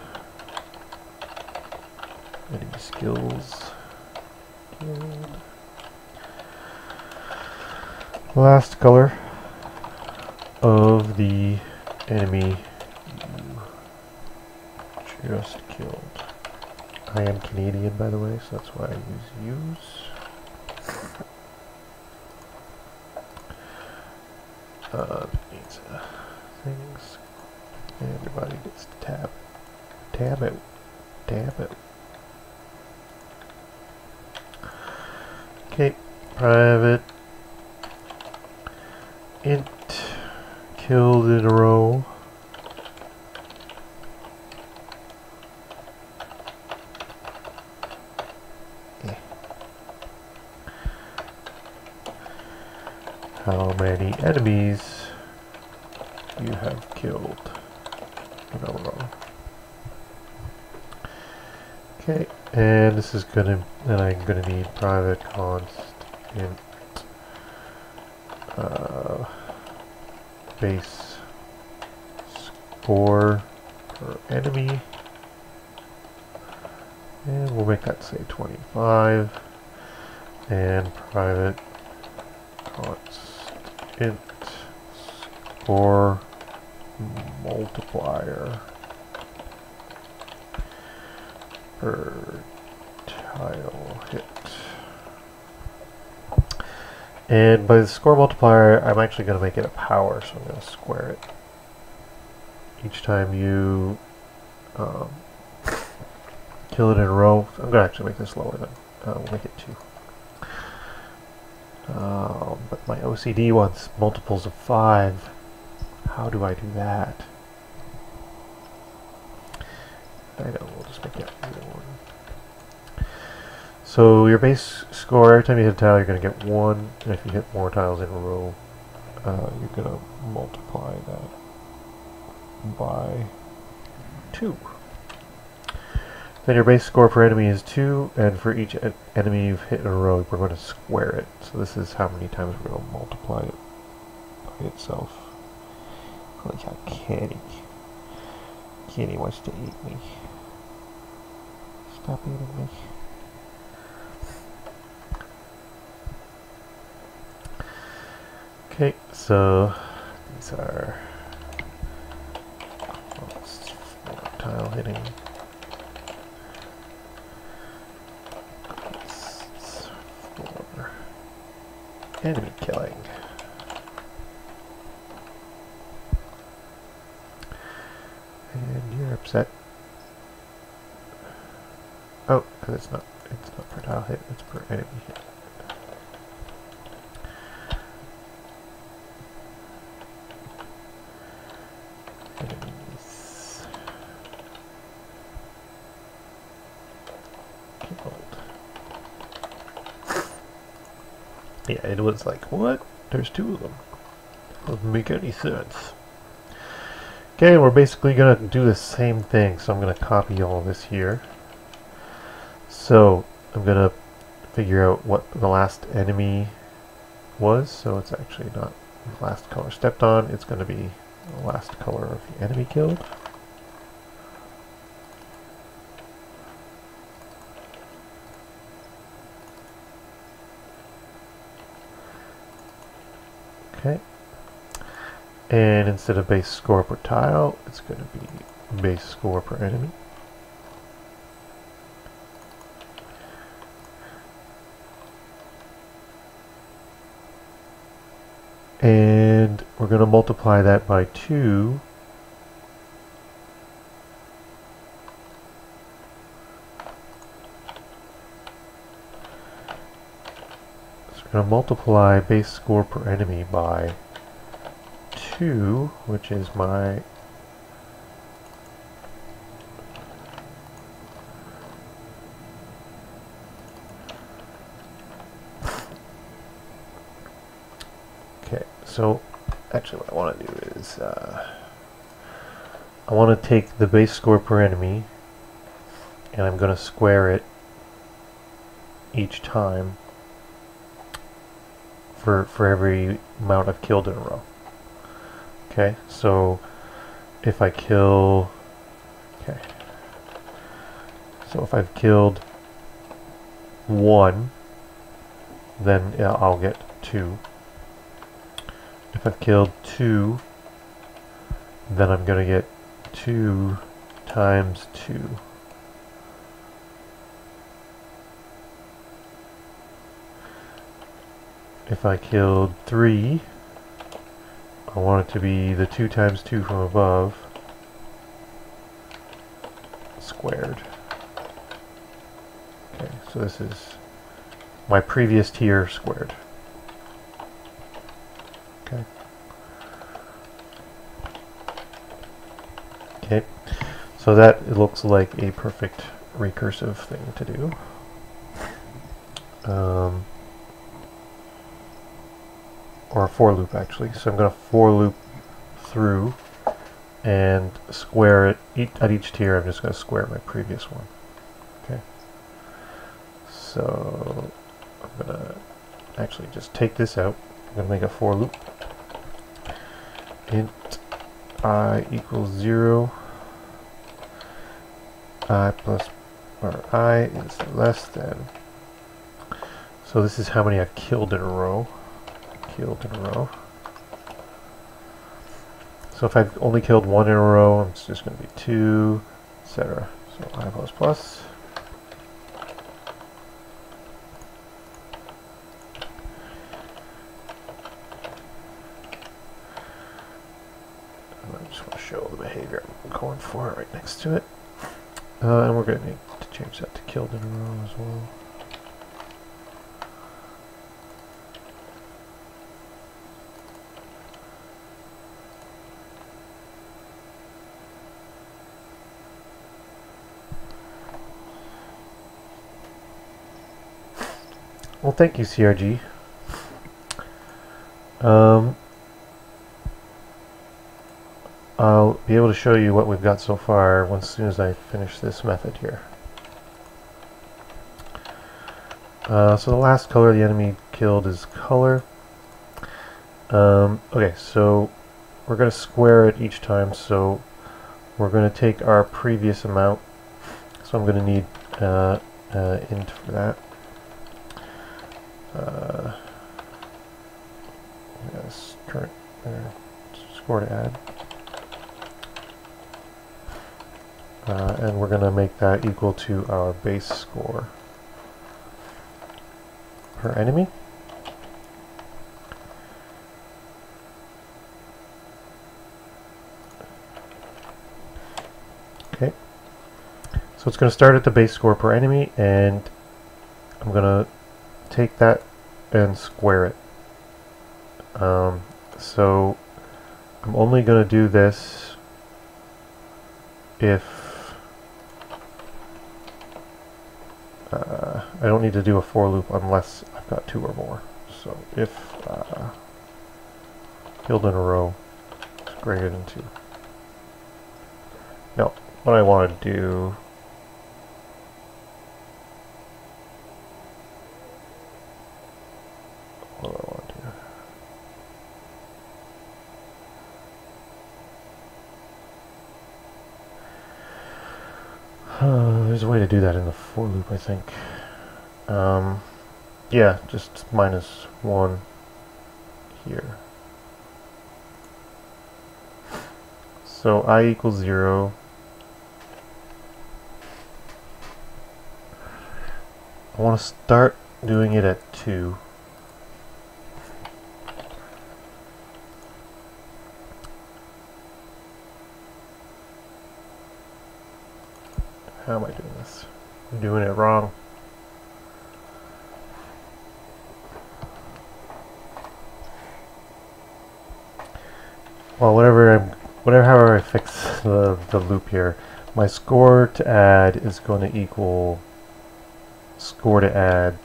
enemy skills killed. Last color of the enemy you just killed. I am Canadian, by the way, so that's why I use. Needs things. Everybody gets to tab. Tab it. Tab it. Okay, private. Int. Killed in a row. How many enemies you have killed in a row. Okay, and this is gonna, then I'm gonna need private const int base score per enemy, and we'll make that say 25, and private const int score multiplier per tile hit. And by the score multiplier, I'm actually going to make it a power, so I'm going to square it. Each time you kill it in a row, I'm going to actually make this lower then. We'll make it 2. But my OCD wants multiples of 5. How do I do that? I know, we'll just make it 1. So your base score, every time you hit a tile, you're going to get 1. And if you hit more tiles in a row, you're going to multiply that by 2. Then your base score per enemy is 2, and for each enemy you've hit in a row, we're going to square it. So this is how many times we're going to multiply it by itself. Look how Kenny wants to eat me. Stop eating me. Okay, so these are tile hitting. Enemy killing. And you're upset. Oh, because it's not per tile hit, it's per enemy hit. Enemies killed. Yeah, it was like, what? There's 2 of them. Doesn't make any sense. Okay, we're basically going to do the same thing, so I'm going to copy all this here. So, I'm going to figure out what the last enemy was, so it's actually not the last color stepped on, it's going to be the last color of the enemy killed. Okay, and instead of base score per tile, it's going to be base score per enemy. And we're going to multiply that by 2. So we're going to multiply base score per enemy by 2, which is my okay, so actually what I want to do is I want to take the base score per enemy and I'm going to square it each time for every amount I've killed in a row. Okay, so if I kill... Okay. So if I've killed 1, then I'll get 2. If I've killed 2, then I'm going to get 2 times 2. If I killed 3, I want it to be the 2 times 2 from above squared. Okay, so this is my previous tier squared. Okay. Okay, so that it looks like a perfect recursive thing to do. Or a for loop actually. So I'm going to for loop through and square it at each tier. I'm just going to square my previous one. Okay. So I'm going to actually just take this out. I'm going to make a for loop. Int I equals 0. I plus or I is less than. So this is how many I've killed in a row. So if I've only killed 1 in a row, it's just going to be 2, etc. So I plus plus. And I just want to show the behavior I'm going for right next to it. And we're going to need to change that to killed in a row as well. Well, thank you, CRG. I'll be able to show you what we've got so far as soon as I finish this method here. So the last color the enemy killed is color. Okay, so we're going to square it each time, so we're going to take our previous amount. So I'm going to need int for that. Yes, current score to add. And we're going to make that equal to our base score per enemy. Okay. So it's going to start at the base score per enemy, and I'm going to take that and square it. So I'm only going to do this if I don't need to do a for loop unless I've got 2 or more. So if killed in a row is greater than 2. Now, what I want to do there's a way to do that in the for loop, I think. Yeah, just -1 here. So I equals 0. I want to start doing it at 2. How am I doing this? I'm doing it wrong. Well, however I fix the loop here, my score to add is going to equal score to add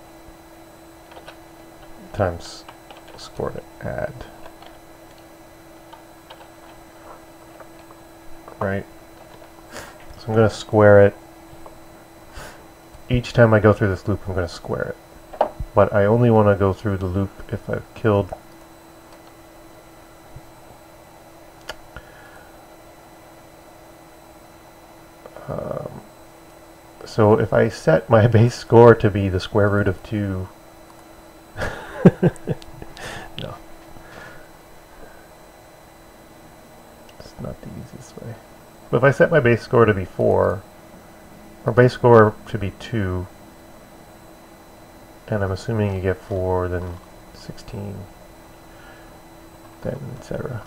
times score to add. Right? So I'm going to square it. Each time I go through this loop, I'm going to square it. But I only want to go through the loop if I've killed So if I set my base score to be the square root of 2, no, it's not the easiest way. But if I set my base score to be 4, or base score to be 2, and I'm assuming you get 4, then 16, then etc.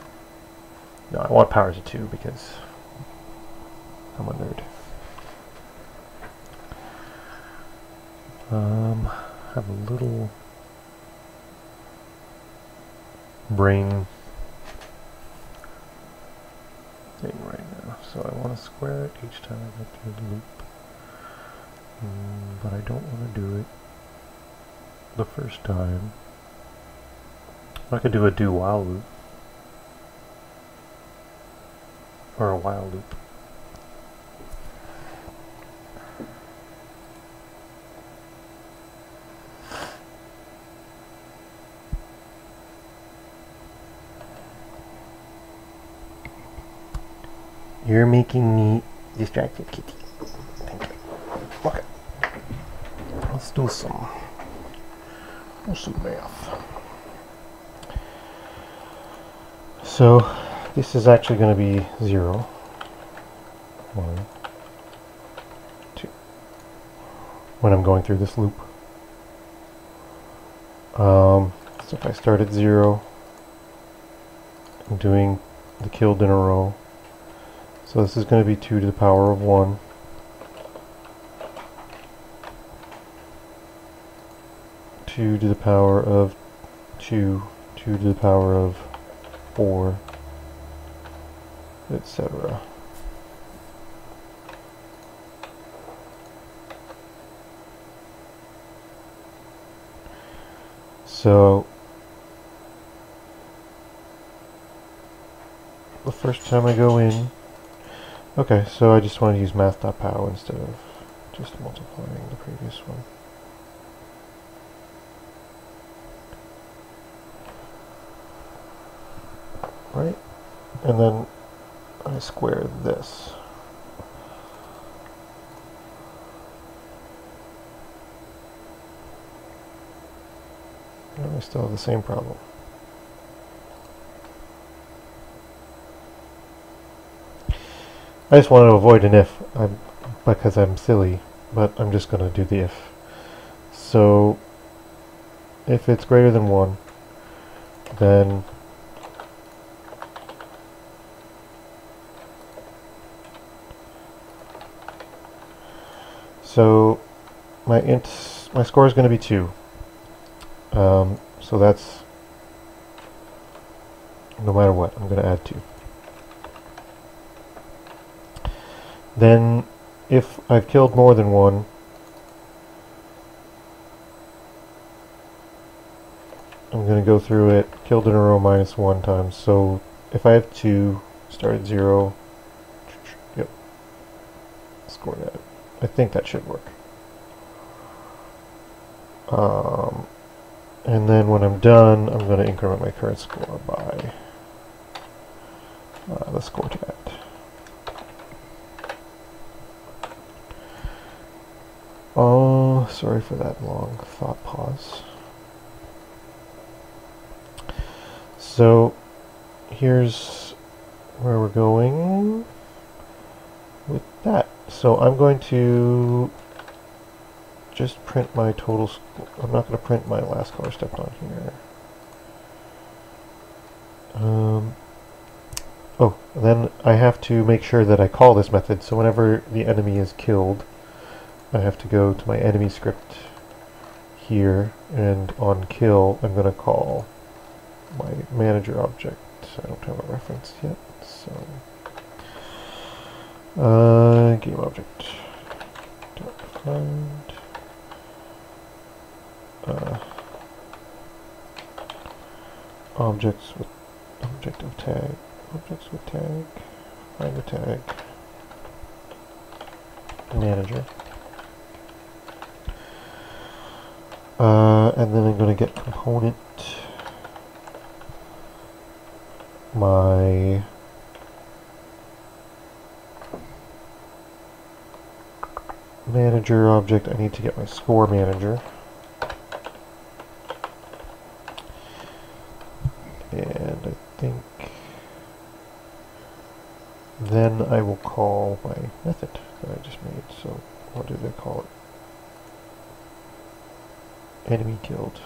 No, I want powers of 2 because I'm a nerd. I have a little brain thing right now, so I want to square it each time I go through the loop. But I don't want to do it the first time. I could do a do while loop, or a while loop. You're making me distracted, kitty. Thank you. Okay. Let's do some math. So, this is actually going to be 0, 1, 2. When I'm going through this loop. So if I start at 0, I'm doing the killed in a row. So this is going to be 2 to the power of 1. Two to the power of 2, 2 to the power of 4, etc. So the first time I go in, okay, so I just want to use math.pow instead of just multiplying the previous one. Right? And then I square this. And I still have the same problem. I just want to avoid an if, because I'm silly, but I'm just going to do the if. So, if it's greater than 1, then so my score is going to be 2. So that's, no matter what, I'm going to add 2. Then, if I've killed more than 1, I'm going to go through it, killed in a row minus 1 times. So, if I have 2, start at 0, yep, score that. I think that should work. And then when I'm done, I'm going to increment my current score by the score to add. Oh, sorry for that long thought pause. So, here's where we're going with that. So I'm going to just print my total score. I'm not going to print my last color step on here. Oh, and then I have to make sure that I call this method. So whenever the enemy is killed, I have to go to my enemy script here, and on kill, I'm going to call my manager object. I don't have a reference yet, so game object dot find objects with object of tag, objects with tag, find the tag manager. And then I'm going to get component my manager object, I need to get my score manager. And I think then I will call my method that I just made. So what did I call it? Enemy killed.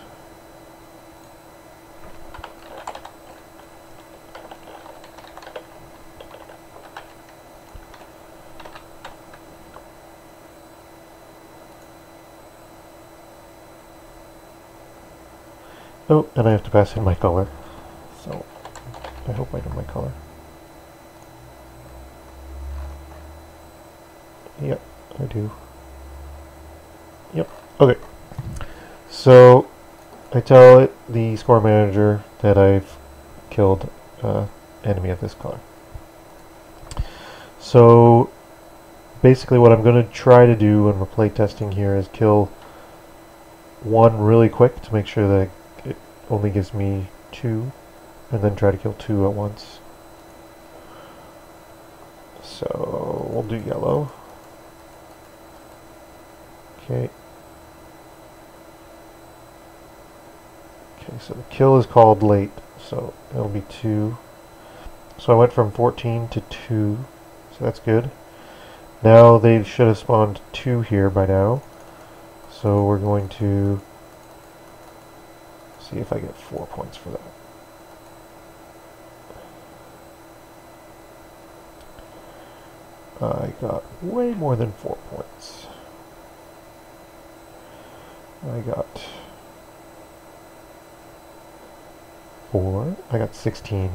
Oh, and I have to pass in my color. So I hope I know my color. Yep, I do. Yep, okay. So I tell it, the score manager, that I've killed enemy of this color. So basically what I'm going to try to do when we're playtesting here is kill one really quick to make sure that it only gives me 2, and then try to kill 2 at once. So we'll do yellow. Okay. Okay, so the kill is called late, so it'll be 2. So I went from 14 to 2, so that's good. Now they should have spawned 2 here by now. So we're going to see if I get 4 points for that. I got way more than 4 points. I got 4. I got 16.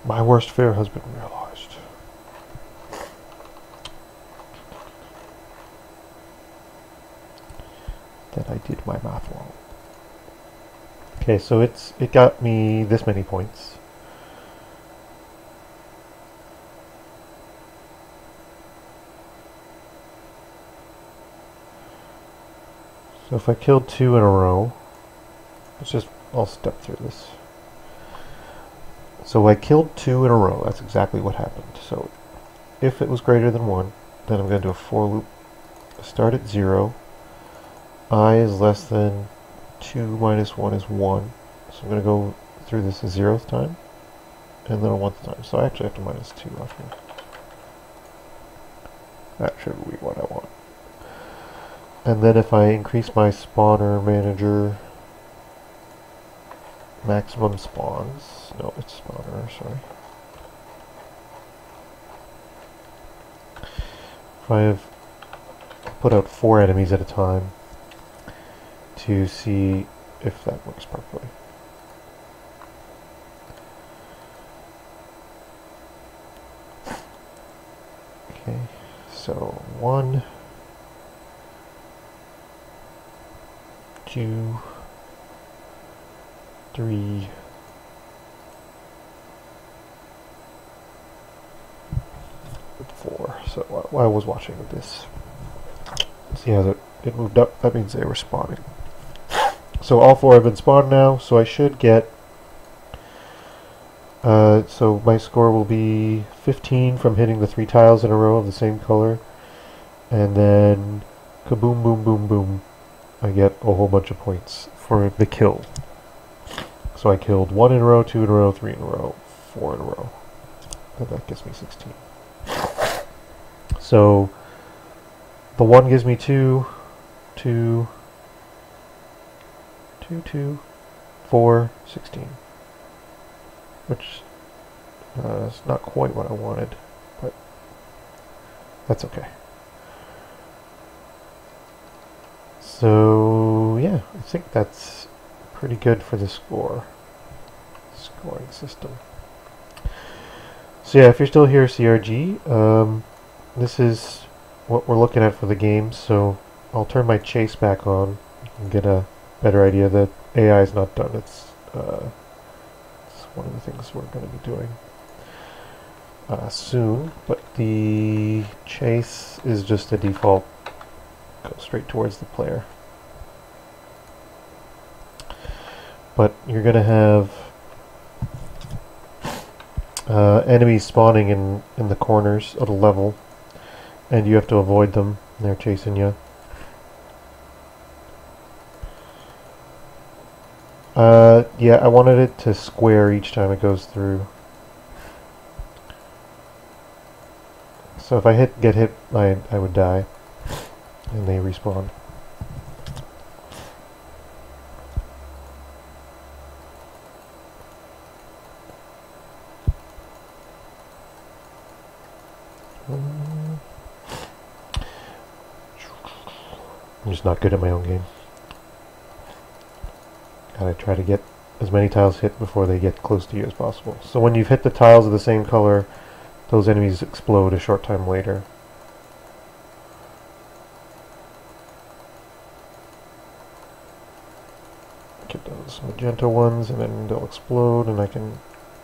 My worst fear has been realized. That I did my math wrong. Okay, so it got me this many points. So if I killed 2 in a row, I'll step through this. So I killed 2 in a row, that's exactly what happened. So if it was greater than 1, then I'm going to do a for loop. Start at 0. I is less than 2 minus 1 is 1. So I'm going to go through this a 0th time, and then a 1th time. So I actually have to minus 2 off here. That should be what I want. And then if I increase my spawner manager, maximum spawns, no, it's spawner, sorry. If I have put out 4 enemies at a time to see if that works properly. Okay, so 1, 2, 3, 4. So while I was watching this, see how it moved up, that means they were spawning. So all 4 have been spawned now, so I should get, so my score will be 15 from hitting the 3 tiles in a row of the same color, and then kaboom, boom, boom, boom, I get a whole bunch of points for the kill. So I killed 1 in a row, 2 in a row, 3 in a row, 4 in a row, and that gives me 16. So the 1 gives me 2, 2, 2, 2, 4, 16. Which is not quite what I wanted, but that's okay. So yeah, I think that's pretty good for the scoring system. So yeah, if you're still here, CRG, this is what we're looking at for the game, so I'll turn my chase back on and get a better idea that AI is not done. It's one of the things we're going to be doing soon, but the chase is just a default, go straight towards the player. But you're going to have enemies spawning in the corners of the level, And you have to avoid them. They're chasing you. Yeah, I wanted it to square each time it goes through. So if I get hit, I would die. And they respawn. I'm just not good at my own game. Gotta try to get as many tiles hit before they get close to you as possible. So when you've hit the tiles of the same color, those enemies explode a short time later. Get those magenta ones and then they'll explode and I can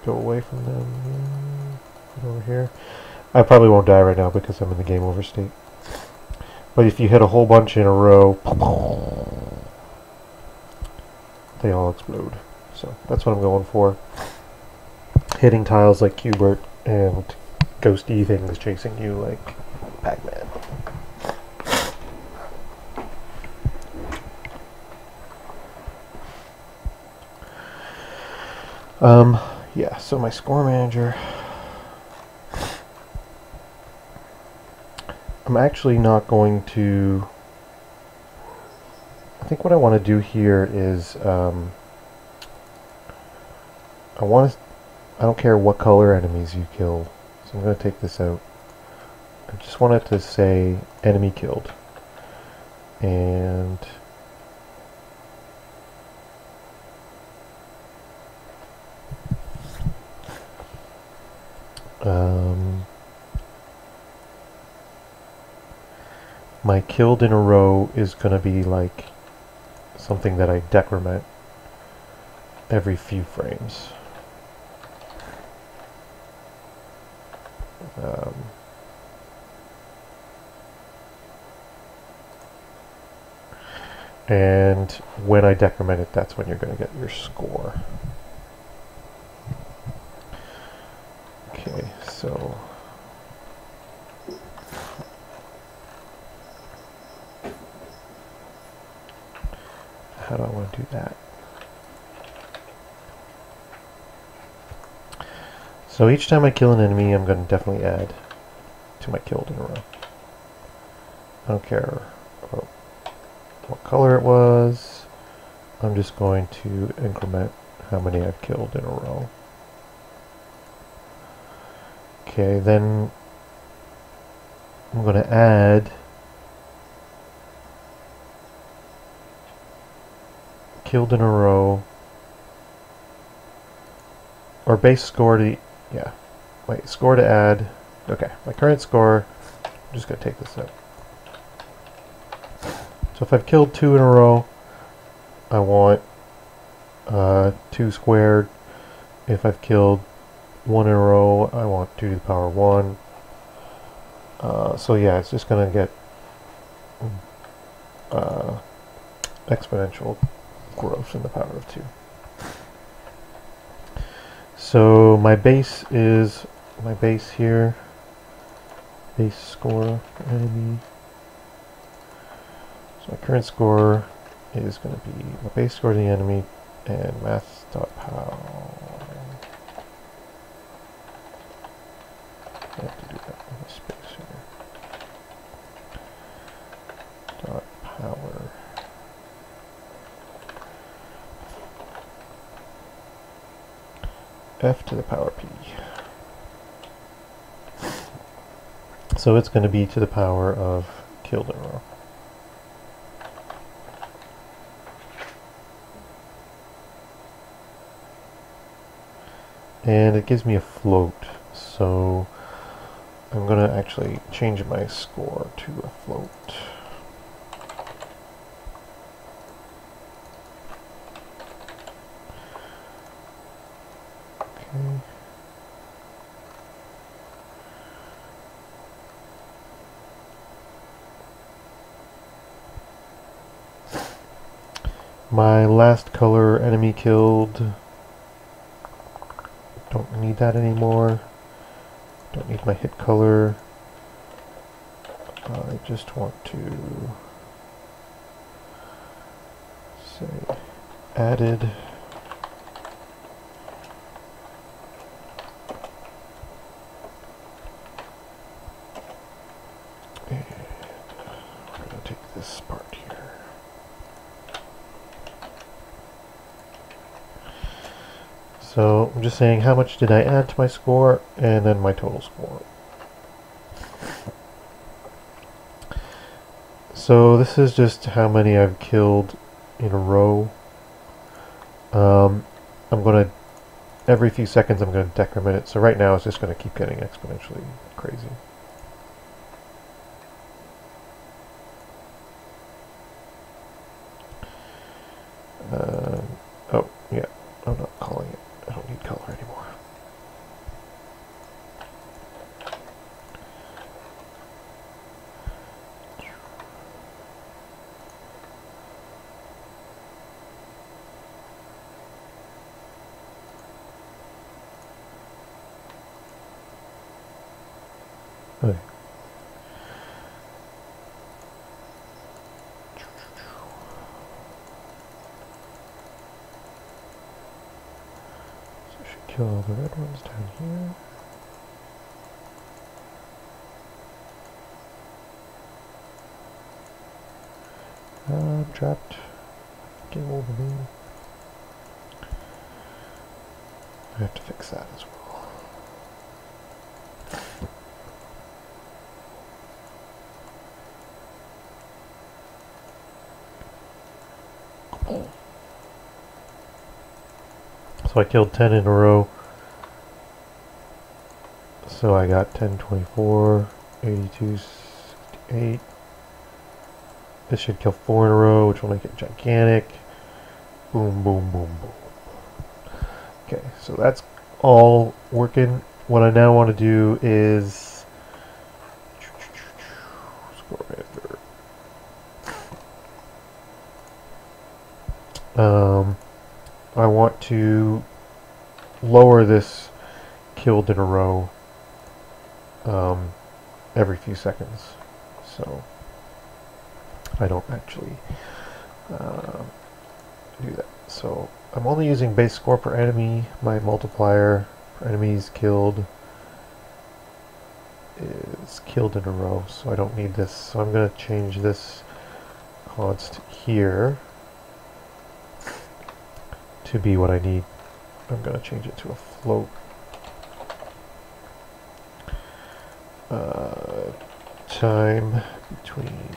go away from them. Get over here. I probably won't die right now because I'm in the game over state. But if you hit a whole bunch in a row, they all explode. So that's what I'm going for. Hitting tiles like Q*bert and ghosty things chasing you like Pac-Man. Yeah, so my score manager. I'm actually not going to... I think what I want to do here is, I don't care what color enemies you kill, so I'm going to take this out. I just want it to say enemy killed. And my killed in a row is going to be like something that I decrement every few frames. And when I decrement it, that's when you're going to get your score. Okay, so how do I want to do that? So each time I kill an enemy, I'm going to definitely add to my killed in a row. I don't care about what color it was. I'm just going to increment how many I've killed in a row. Okay, then I'm going to add killed in a row, or base score to, yeah, wait, score to add. Okay, my current score, I'm just going to take this out. So if I've killed 2 in a row, I want 2 squared. If I've killed 1 in a row, I want 2 to the power 1. So yeah, it's just going to get exponential growth in the power of 2. So my base is my base here. Base score enemy. So my current score is going to be my base score to the enemy and math.pow. I have to do that in the space here. Dot power. F to the power P. So it's going to be to the power of killed in a row. And it gives me a float, so I'm going to actually change my score to a float. Okay. My last color, enemy killed. Don't need that anymore. Don't need my hit color. I just want to say added and we're going to take this part here. So I'm just saying how much did I add to my score and then my total score. So this is just how many I've killed in a row. I'm going to, every few seconds I'm going to decrement it. So right now it's just going to keep getting exponentially crazy. Oh, yeah, I'm not calling it. I don't need color anymore. Okay. So I should kill all the red ones down here. I'm trapped. Game over me. I have to fix that as well. So I killed 10 in a row. So I got 10, 24, 82, 68. This should kill 4 in a row, which will make it gigantic. Boom, boom, boom, boom. Okay, so that's all working. What I now want to do is score editor. I want to lower this killed in a row every few seconds, so I don't actually do that. So I'm only using base score per enemy. My multiplier for enemies killed is killed in a row, so I don't need this. So I'm going to change this const here to be what I need. I'm going to change it to a float. Time between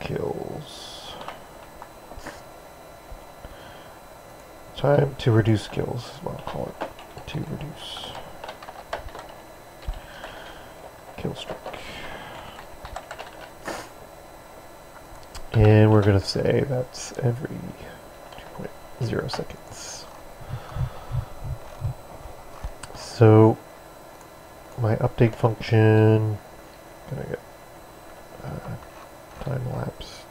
kills. Time to reduce kills is what I'll call it. To reduce kill streak. And we're going to say that's every 2.0 seconds. So my update function, gonna get time lapsed.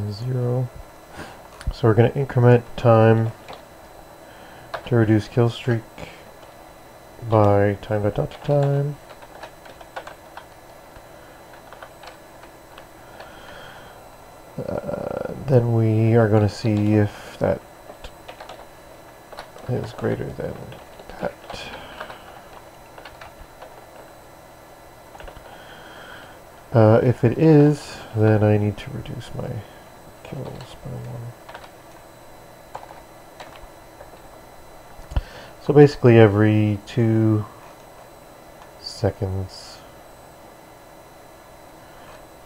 Zero. So we're going to increment time to reduce kill streak by time dot dot time. Then we are going to see if that is greater than that. If it is, then I need to reduce my kills by 1. So basically every 2 seconds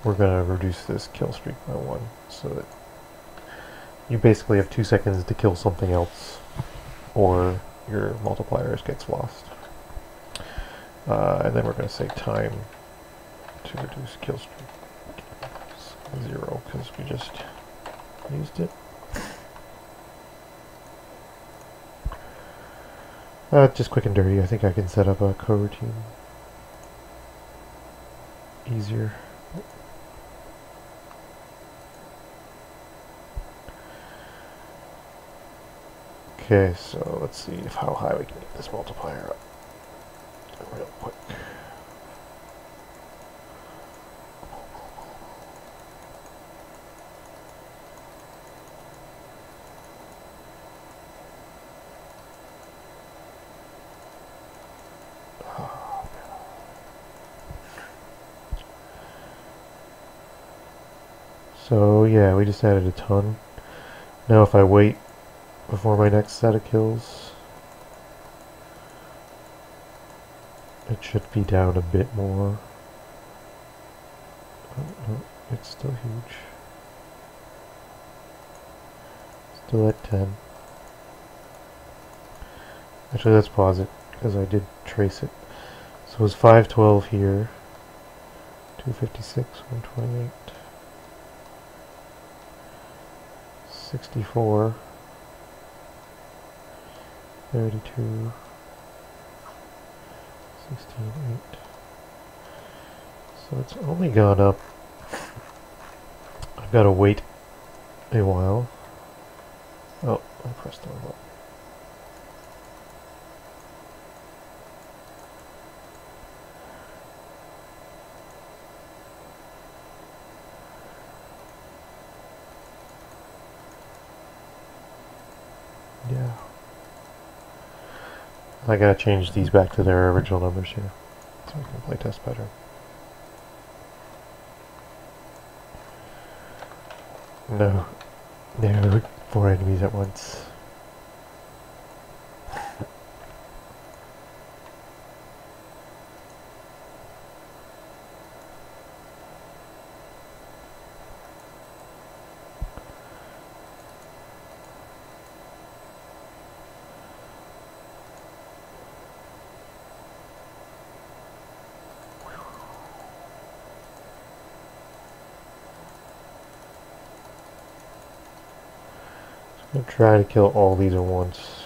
we're going to reduce this kill streak by 1 so that you basically have 2 seconds to kill something else, or your multipliers gets lost. And then we're going to say time to reduce kill streak 0 because we just used it. Just quick and dirty. I think I can set up a coroutine easier. Okay, so let's see how high we can get this multiplier up real quick. So yeah, we just added a ton. Now if I wait before my next set of kills, it should be down a bit more. Oh, it's still huge. Still at 10. Actually, let's pause it, because I did trace it. So it was 512 here, 256, 128, 64, 32, 16, 8. So it's only gone up. I've got to wait a while. Oh, I pressed the wrong button. Yeah. I gotta change these back to their original numbers here, so I can play test better. No. No, 4 enemies at once. I'm gonna try to kill all these at once.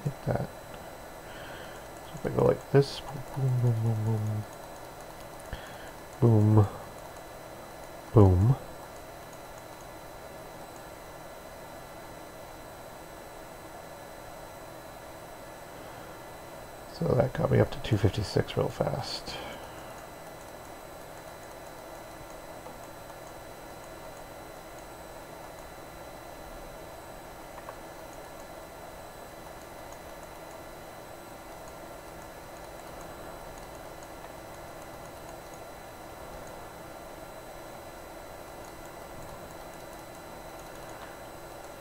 Like that. So if I go like this, boom, boom, boom, boom, boom, boom. So that got me up to 256 real fast.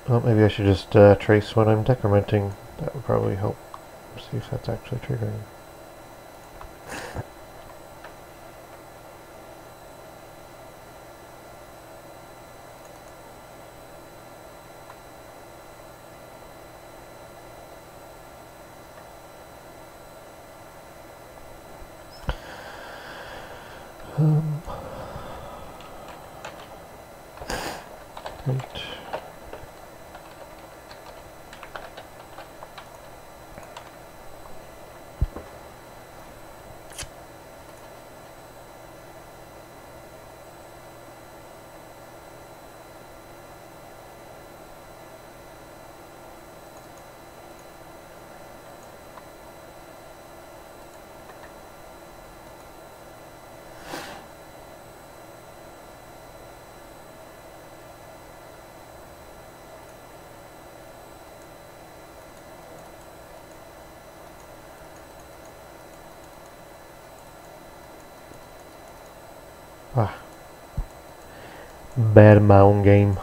Well, maybe I should just trace when I'm decrementing. That would probably help. See if that's actually triggering. Right. Ah, bad in my own game.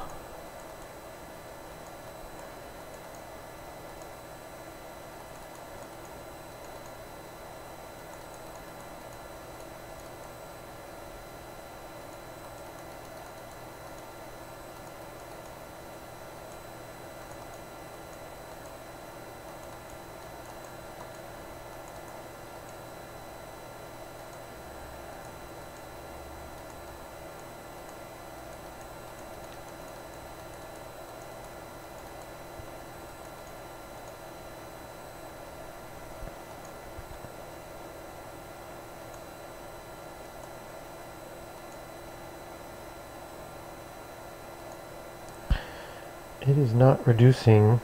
it is not reducing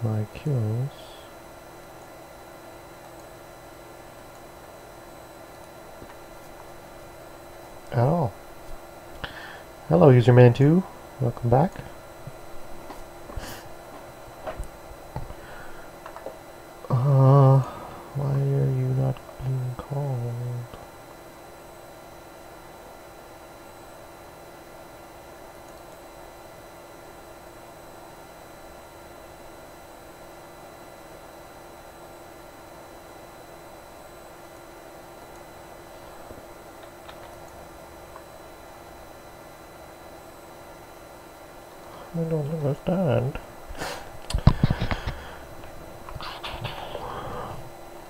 my kills. At all. Hello, Userman2. Welcome back. Why are you not being called? I don't understand.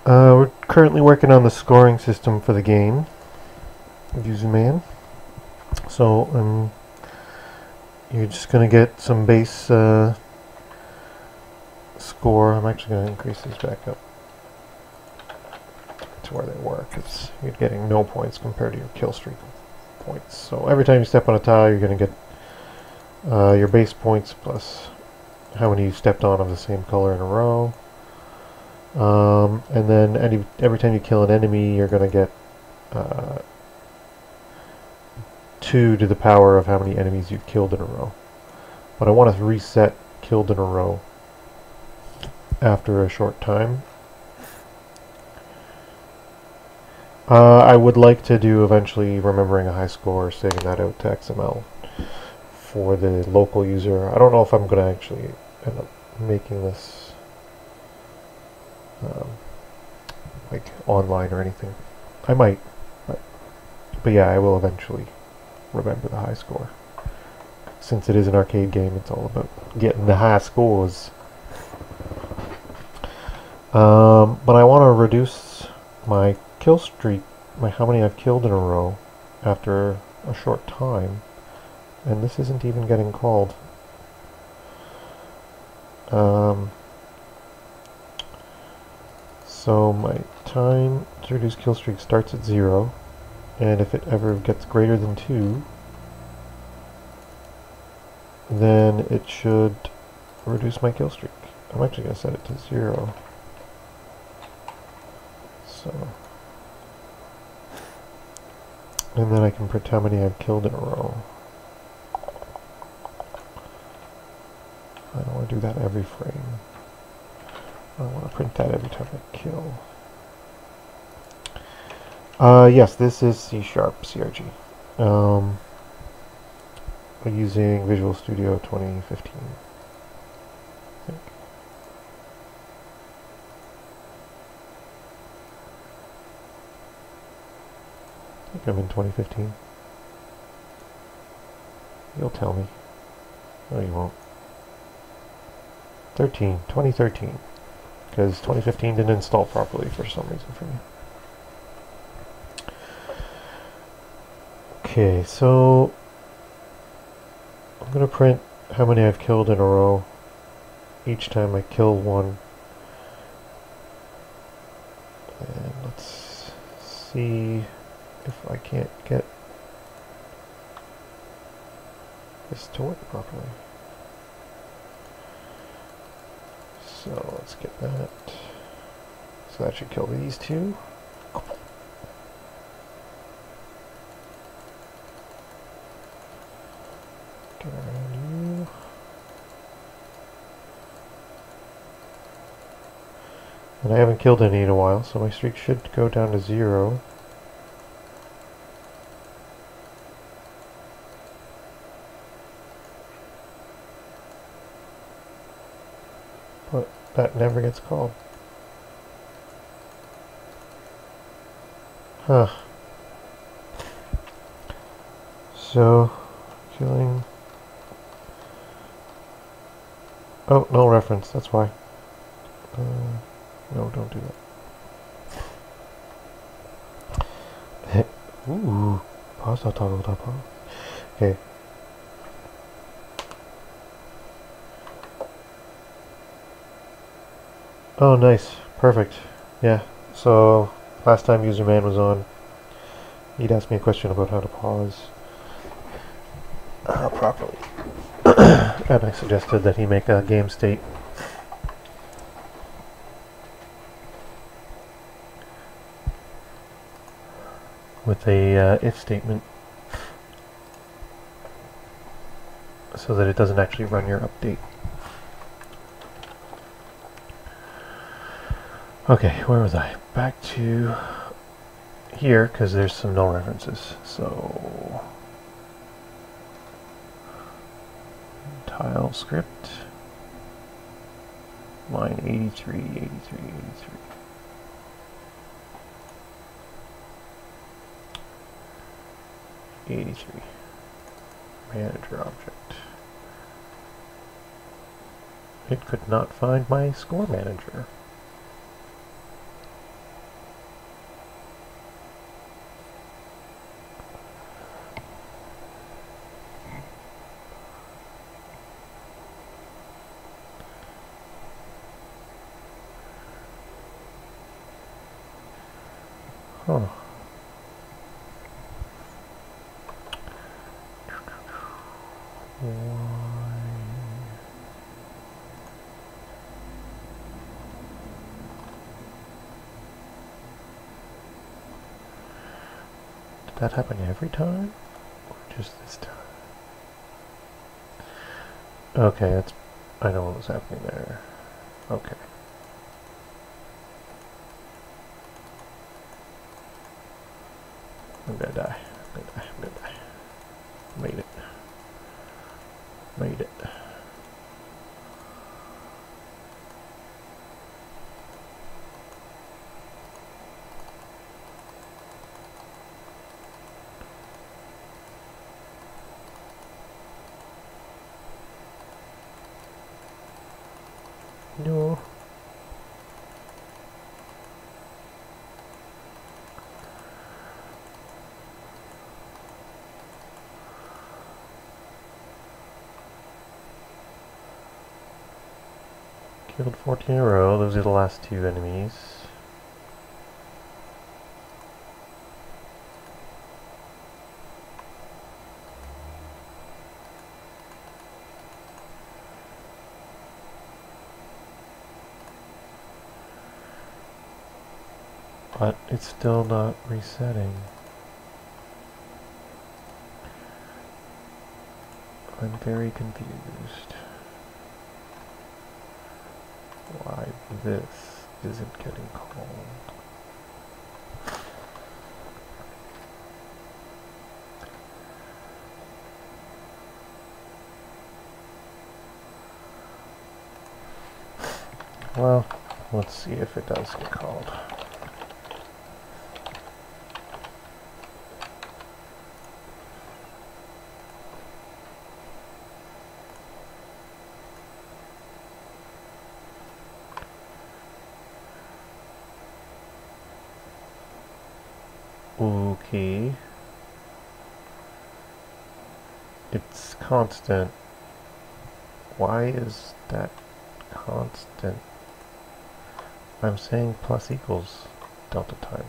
We're currently working on the scoring system for the game, Userman. So, you're just gonna get some base score. I'm actually gonna increase these back up to where they were, because you're getting no points compared to your kill streak points. So every time you step on a tile, you're gonna get your base points plus how many you stepped on of the same color in a row. And then every time you kill an enemy, you're going to get 2 to the power of how many enemies you've killed in a row. But I want to reset killed in a row after a short time. I would like to do eventually remembering a high score, saving that out to XML for the local user. I don't know if I'm going to actually end up making this like online or anything. I might, but yeah, I will eventually remember the high score. Since it is an arcade game, it's all about getting the high scores. But I want to reduce my kill streak, how many I've killed in a row after a short time, and this isn't even getting called. So my time to reduce kill streak starts at 0, and if it ever gets greater than 2, then it should reduce my kill streak. I'm actually going to set it to 0. So, and then I can print how many I've killed in a row. I don't want to do that every frame. I want to print that every time I kill. Yes, this is C# CRG. We're using Visual Studio 2015. I think I'm in 2015. You'll tell me. No, you won't. 2013. Because 2015 didn't install properly for some reason for me. Okay, so I'm going to print how many I've killed in a row each time I kill one. And let's see if I can't get this to work properly. So let's get that. So that should kill these two. Get around you. And I haven't killed any in a while, so my streak should go down to 0. But that never gets called. Huh. So, killing... Oh, no reference, that's why. No, don't do that. Ooh. Pause, toggle, pause. Okay. Oh, nice. Perfect. Yeah. So, last time Userman was on, he'd asked me a question about how to pause properly. And I suggested that he make a game state with a if statement so that it doesn't actually run your update. Okay, where was I? Back to here, because there's some null references. So, tile script, line 83, 83, 83. 83. Manager object. It could not find my score manager. Huh. Did that happen every time? Or just this time? Okay, that's... I know what was happening there. Okay. I'm gonna die. I'm gonna die. I'm gonna die. Made it. Made it. No. Killed 14 in a row. Those are the last two enemies. But it's still not resetting. I'm very confused. Why this isn't getting called. Well, let's see if it does get called. Okay. It's constant. Why is that constant? I'm saying plus equals delta time.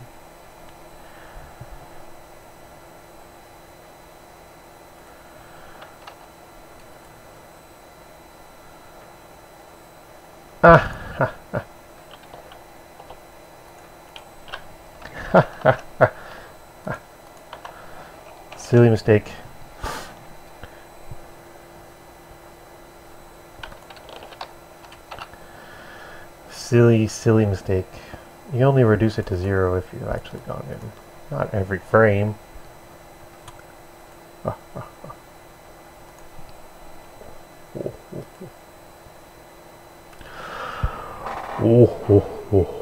Ah! Silly mistake. Silly mistake. You only reduce it to 0 if you've actually gone in. Not every frame. Oh, oh, oh.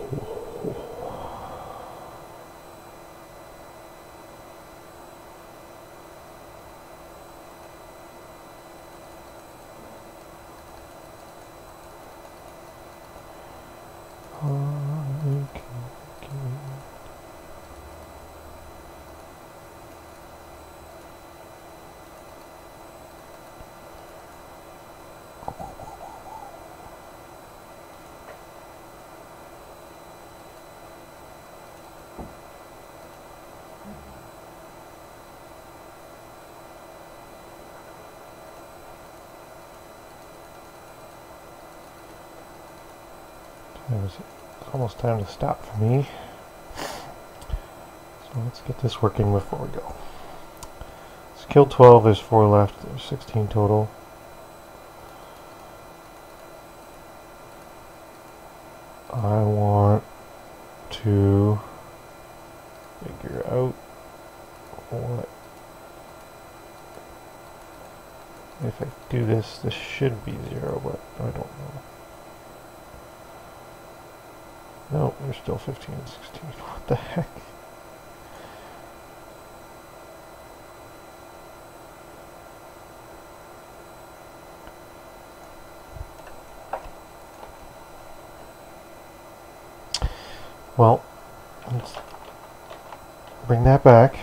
It's almost time to stop for me. So let's get this working before we go. It's killed 12, there's 4 left, there's 16 total. I want to figure out what, if I do this, this should be 0, but I don't know. No, there's still 15 and 16. What the heck? Well, let's bring that back.